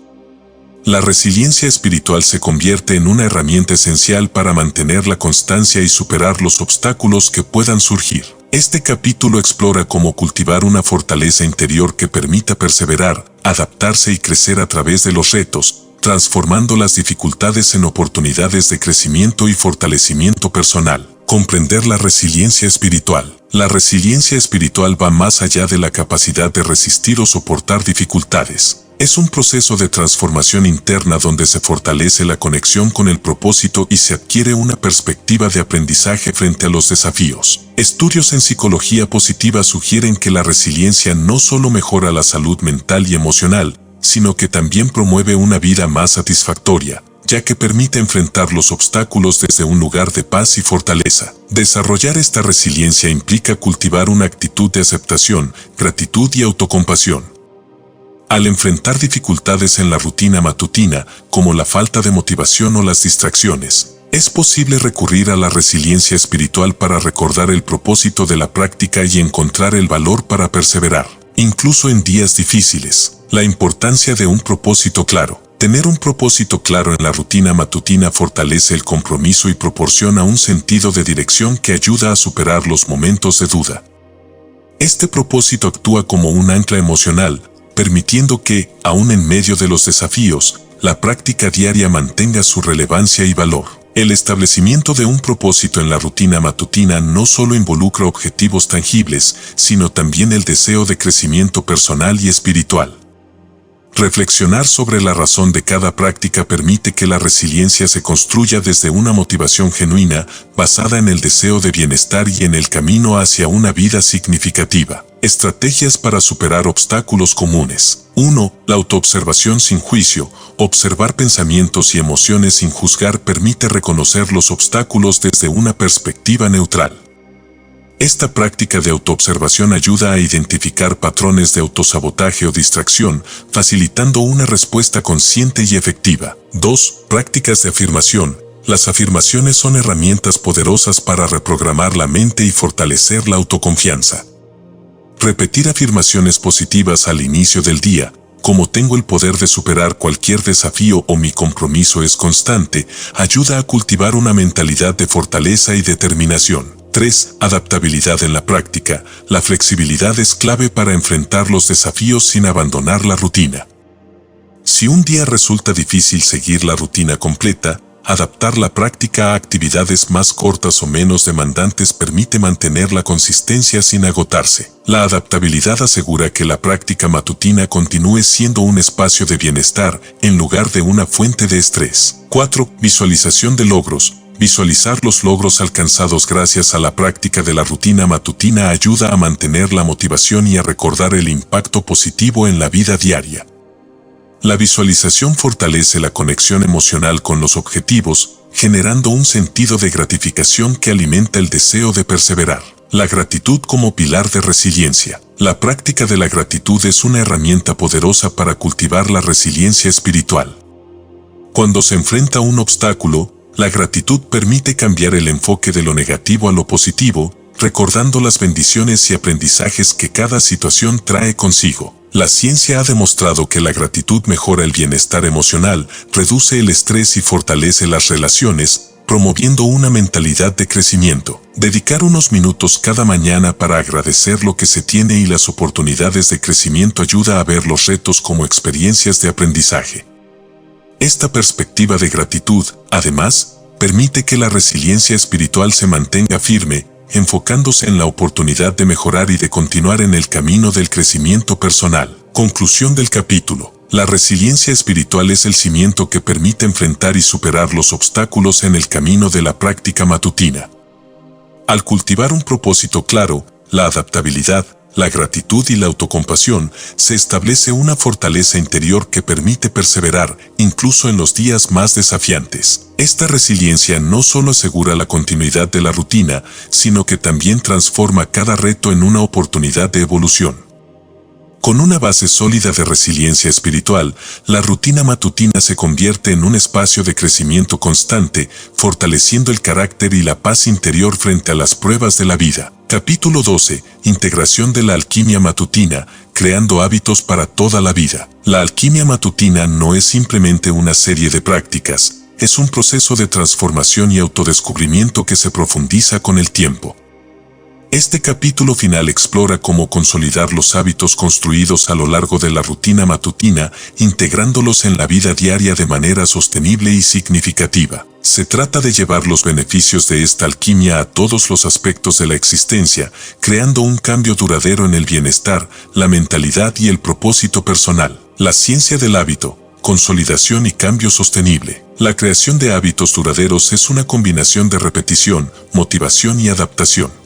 [SPEAKER 1] La resiliencia espiritual se convierte en una herramienta esencial para mantener la constancia y superar los obstáculos que puedan surgir. Este capítulo explora cómo cultivar una fortaleza interior que permita perseverar, adaptarse y crecer a través de los retos, transformando las dificultades en oportunidades de crecimiento y fortalecimiento personal. Comprender la resiliencia espiritual. La resiliencia espiritual va más allá de la capacidad de resistir o soportar dificultades. Es un proceso de transformación interna donde se fortalece la conexión con el propósito y se adquiere una perspectiva de aprendizaje frente a los desafíos. Estudios en psicología positiva sugieren que la resiliencia no solo mejora la salud mental y emocional, sino que también promueve una vida más satisfactoria, ya que permite enfrentar los obstáculos desde un lugar de paz y fortaleza. Desarrollar esta resiliencia implica cultivar una actitud de aceptación, gratitud y autocompasión. Al enfrentar dificultades en la rutina matutina, como la falta de motivación o las distracciones, es posible recurrir a la resiliencia espiritual para recordar el propósito de la práctica y encontrar el valor para perseverar, incluso en días difíciles. La importancia de un propósito claro. Tener un propósito claro en la rutina matutina fortalece el compromiso y proporciona un sentido de dirección que ayuda a superar los momentos de duda. Este propósito actúa como un ancla emocional, permitiendo que, aun en medio de los desafíos, la práctica diaria mantenga su relevancia y valor. El establecimiento de un propósito en la rutina matutina no solo involucra objetivos tangibles, sino también el deseo de crecimiento personal y espiritual. Reflexionar sobre la razón de cada práctica permite que la resiliencia se construya desde una motivación genuina, basada en el deseo de bienestar y en el camino hacia una vida significativa. Estrategias para superar obstáculos comunes. 1. La autoobservación sin juicio. Observar pensamientos y emociones sin juzgar permite reconocer los obstáculos desde una perspectiva neutral. Esta práctica de autoobservación ayuda a identificar patrones de autosabotaje o distracción, facilitando una respuesta consciente y efectiva. 2. Prácticas de afirmación. Las afirmaciones son herramientas poderosas para reprogramar la mente y fortalecer la autoconfianza. Repetir afirmaciones positivas al inicio del día, como tengo el poder de superar cualquier desafío o mi compromiso es constante, ayuda a cultivar una mentalidad de fortaleza y determinación. 3. Adaptabilidad en la práctica. La flexibilidad es clave para enfrentar los desafíos sin abandonar la rutina. Si un día resulta difícil seguir la rutina completa, adaptar la práctica a actividades más cortas o menos demandantes permite mantener la consistencia sin agotarse. La adaptabilidad asegura que la práctica matutina continúe siendo un espacio de bienestar en lugar de una fuente de estrés. 4. Visualización de logros. Visualizar los logros alcanzados gracias a la práctica de la rutina matutina ayuda a mantener la motivación y a recordar el impacto positivo en la vida diaria. La visualización fortalece la conexión emocional con los objetivos, generando un sentido de gratificación que alimenta el deseo de perseverar. La gratitud como pilar de resiliencia. La práctica de la gratitud es una herramienta poderosa para cultivar la resiliencia espiritual. Cuando se enfrenta a un obstáculo, la gratitud permite cambiar el enfoque de lo negativo a lo positivo, recordando las bendiciones y aprendizajes que cada situación trae consigo. La ciencia ha demostrado que la gratitud mejora el bienestar emocional, reduce el estrés y fortalece las relaciones, promoviendo una mentalidad de crecimiento. Dedicar unos minutos cada mañana para agradecer lo que se tiene y las oportunidades de crecimiento ayuda a ver los retos como experiencias de aprendizaje. Esta perspectiva de gratitud, además, permite que la resiliencia espiritual se mantenga firme, enfocándose en la oportunidad de mejorar y de continuar en el camino del crecimiento personal. Conclusión del capítulo. La resiliencia espiritual es el cimiento que permite enfrentar y superar los obstáculos en el camino de la práctica matutina. Al cultivar un propósito claro, la adaptabilidad, la gratitud y la autocompasión, se establece una fortaleza interior que permite perseverar, incluso en los días más desafiantes. Esta resiliencia no solo asegura la continuidad de la rutina, sino que también transforma cada reto en una oportunidad de evolución. Con una base sólida de resiliencia espiritual, la rutina matutina se convierte en un espacio de crecimiento constante, fortaleciendo el carácter y la paz interior frente a las pruebas de la vida. Capítulo 12. Integración de la alquimia matutina, creando hábitos para toda la vida. La alquimia matutina no es simplemente una serie de prácticas, es un proceso de transformación y autodescubrimiento que se profundiza con el tiempo. Este capítulo final explora cómo consolidar los hábitos construidos a lo largo de la rutina matutina, integrándolos en la vida diaria de manera sostenible y significativa. Se trata de llevar los beneficios de esta alquimia a todos los aspectos de la existencia, creando un cambio duradero en el bienestar, la mentalidad y el propósito personal. La ciencia del hábito, consolidación y cambio sostenible. La creación de hábitos duraderos es una combinación de repetición, motivación y adaptación.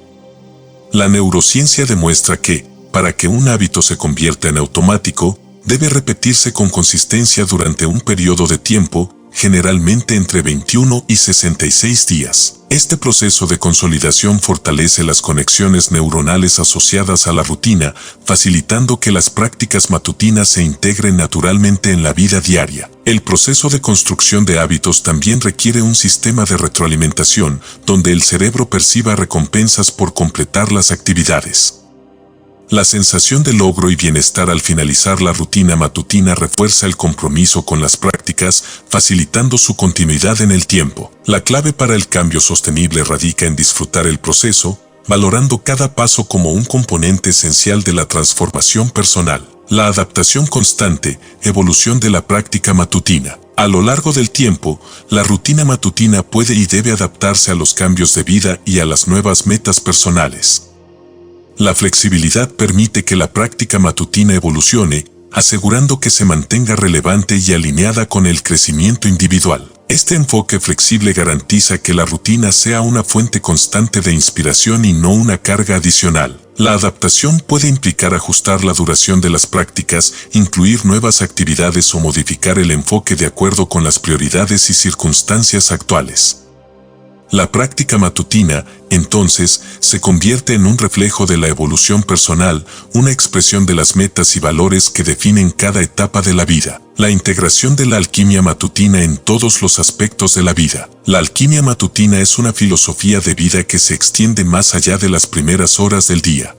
[SPEAKER 1] La neurociencia demuestra que, para que un hábito se convierta en automático, debe repetirse con consistencia durante un periodo de tiempo, generalmente entre 21 y 66 días. Este proceso de consolidación fortalece las conexiones neuronales asociadas a la rutina, facilitando que las prácticas matutinas se integren naturalmente en la vida diaria. El proceso de construcción de hábitos también requiere un sistema de retroalimentación, donde el cerebro perciba recompensas por completar las actividades. La sensación de logro y bienestar al finalizar la rutina matutina refuerza el compromiso con las prácticas, facilitando su continuidad en el tiempo. La clave para el cambio sostenible radica en disfrutar el proceso, valorando cada paso como un componente esencial de la transformación personal. La adaptación constante, evolución de la práctica matutina. A lo largo del tiempo, la rutina matutina puede y debe adaptarse a los cambios de vida y a las nuevas metas personales. La flexibilidad permite que la práctica matutina evolucione, asegurando que se mantenga relevante y alineada con el crecimiento individual. Este enfoque flexible garantiza que la rutina sea una fuente constante de inspiración y no una carga adicional. La adaptación puede implicar ajustar la duración de las prácticas, incluir nuevas actividades o modificar el enfoque de acuerdo con las prioridades y circunstancias actuales. La práctica matutina, entonces, se convierte en un reflejo de la evolución personal, una expresión de las metas y valores que definen cada etapa de la vida. La integración de la alquimia matutina en todos los aspectos de la vida. La alquimia matutina es una filosofía de vida que se extiende más allá de las primeras horas del día.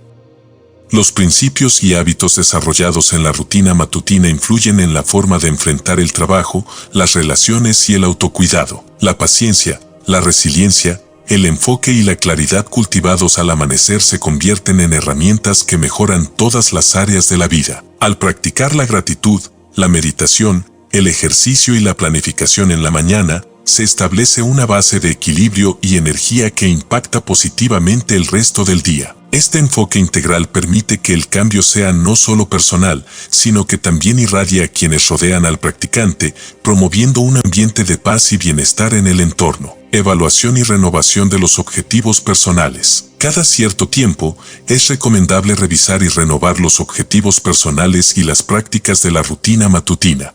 [SPEAKER 1] Los principios y hábitos desarrollados en la rutina matutina influyen en la forma de enfrentar el trabajo, las relaciones y el autocuidado. La paciencia, la resiliencia, el enfoque y la claridad cultivados al amanecer se convierten en herramientas que mejoran todas las áreas de la vida. Al practicar la gratitud, la meditación, el ejercicio y la planificación en la mañana, se establece una base de equilibrio y energía que impacta positivamente el resto del día. Este enfoque integral permite que el cambio sea no solo personal, sino que también irradia a quienes rodean al practicante, promoviendo un ambiente de paz y bienestar en el entorno. Evaluación y renovación de los objetivos personales. Cada cierto tiempo, es recomendable revisar y renovar los objetivos personales y las prácticas de la rutina matutina.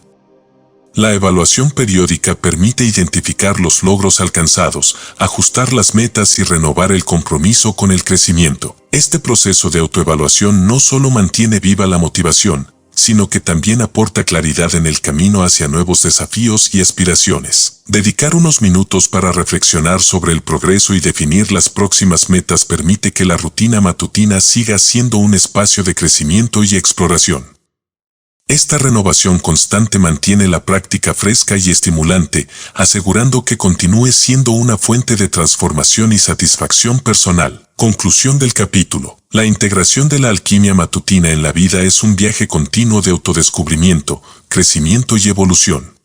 [SPEAKER 1] La evaluación periódica permite identificar los logros alcanzados, ajustar las metas y renovar el compromiso con el crecimiento. Este proceso de autoevaluación no solo mantiene viva la motivación, sino que también aporta claridad en el camino hacia nuevos desafíos y aspiraciones. Dedicar unos minutos para reflexionar sobre el progreso y definir las próximas metas permite que la rutina matutina siga siendo un espacio de crecimiento y exploración. Esta renovación constante mantiene la práctica fresca y estimulante, asegurando que continúe siendo una fuente de transformación y satisfacción personal. Conclusión del capítulo. La integración de la alquimia matutina en la vida es un viaje continuo de autodescubrimiento, crecimiento y evolución.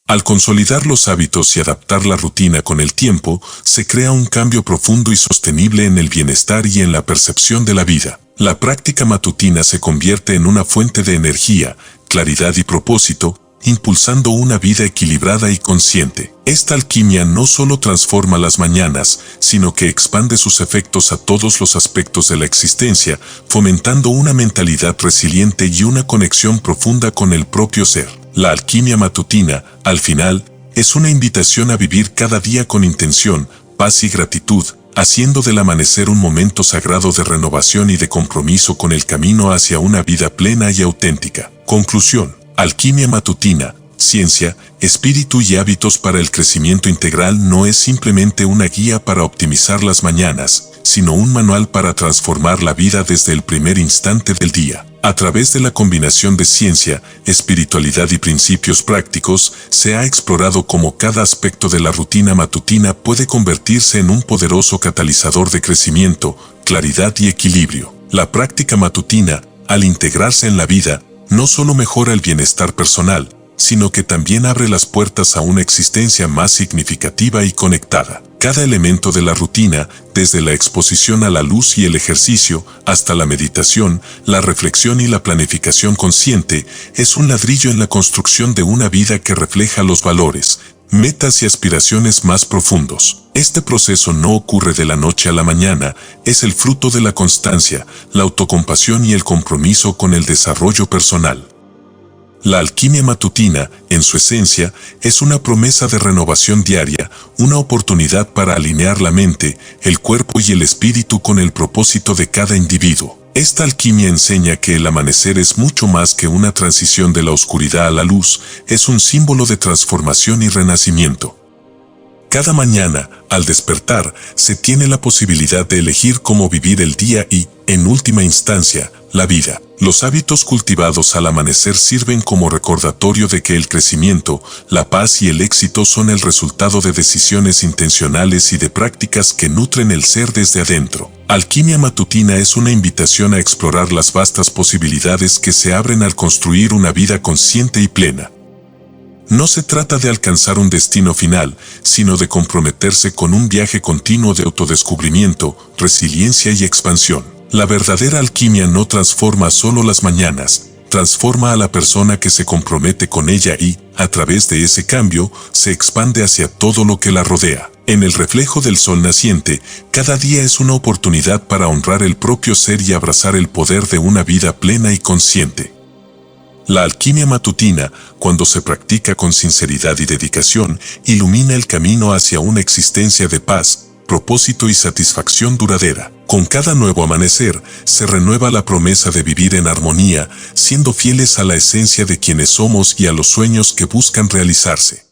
[SPEAKER 1] Al consolidar los hábitos y adaptar la rutina con el tiempo, se crea un cambio profundo y sostenible en el bienestar y en la percepción de la vida. La práctica matutina se convierte en una fuente de energía, claridad y propósito, impulsando una vida equilibrada y consciente. Esta alquimia no solo transforma las mañanas, sino que expande sus efectos a todos los aspectos de la existencia, fomentando una mentalidad resiliente y una conexión profunda con el propio ser. La alquimia matutina, al final, es una invitación a vivir cada día con intención, paz y gratitud, haciendo del amanecer un momento sagrado de renovación y de compromiso con el camino hacia una vida plena y auténtica. Conclusión: Alquimia Matutina, ciencia, espíritu y hábitos para el crecimiento integral no es simplemente una guía para optimizar las mañanas, sino un manual para transformar la vida desde el primer instante del día. A través de la combinación de ciencia, espiritualidad y principios prácticos, se ha explorado cómo cada aspecto de la rutina matutina puede convertirse en un poderoso catalizador de crecimiento, claridad y equilibrio. La práctica matutina, al integrarse en la vida, no solo mejora el bienestar personal, sino que también abre las puertas a una existencia más significativa y conectada. Cada elemento de la rutina, desde la exposición a la luz y el ejercicio, hasta la meditación, la reflexión y la planificación consciente, es un ladrillo en la construcción de una vida que refleja los valores, metas y aspiraciones más profundos. Este proceso no ocurre de la noche a la mañana, es el fruto de la constancia, la autocompasión y el compromiso con el desarrollo personal. La alquimia matutina, en su esencia, es una promesa de renovación diaria, una oportunidad para alinear la mente, el cuerpo y el espíritu con el propósito de cada individuo. Esta alquimia enseña que el amanecer es mucho más que una transición de la oscuridad a la luz, es un símbolo de transformación y renacimiento. Cada mañana, al despertar, se tiene la posibilidad de elegir cómo vivir el día y, en última instancia, la vida. Los hábitos cultivados al amanecer sirven como recordatorio de que el crecimiento, la paz y el éxito son el resultado de decisiones intencionales y de prácticas que nutren el ser desde adentro. Alquimia Matutina es una invitación a explorar las vastas posibilidades que se abren al construir una vida consciente y plena. No se trata de alcanzar un destino final, sino de comprometerse con un viaje continuo de autodescubrimiento, resiliencia y expansión. La verdadera alquimia no transforma solo las mañanas, transforma a la persona que se compromete con ella y, a través de ese cambio, se expande hacia todo lo que la rodea. En el reflejo del sol naciente, cada día es una oportunidad para honrar el propio ser y abrazar el poder de una vida plena y consciente. La alquimia matutina, cuando se practica con sinceridad y dedicación, ilumina el camino hacia una existencia de paz, propósito y satisfacción duradera. Con cada nuevo amanecer, se renueva la promesa de vivir en armonía, siendo fieles a la esencia de quienes somos y a los sueños que buscan realizarse.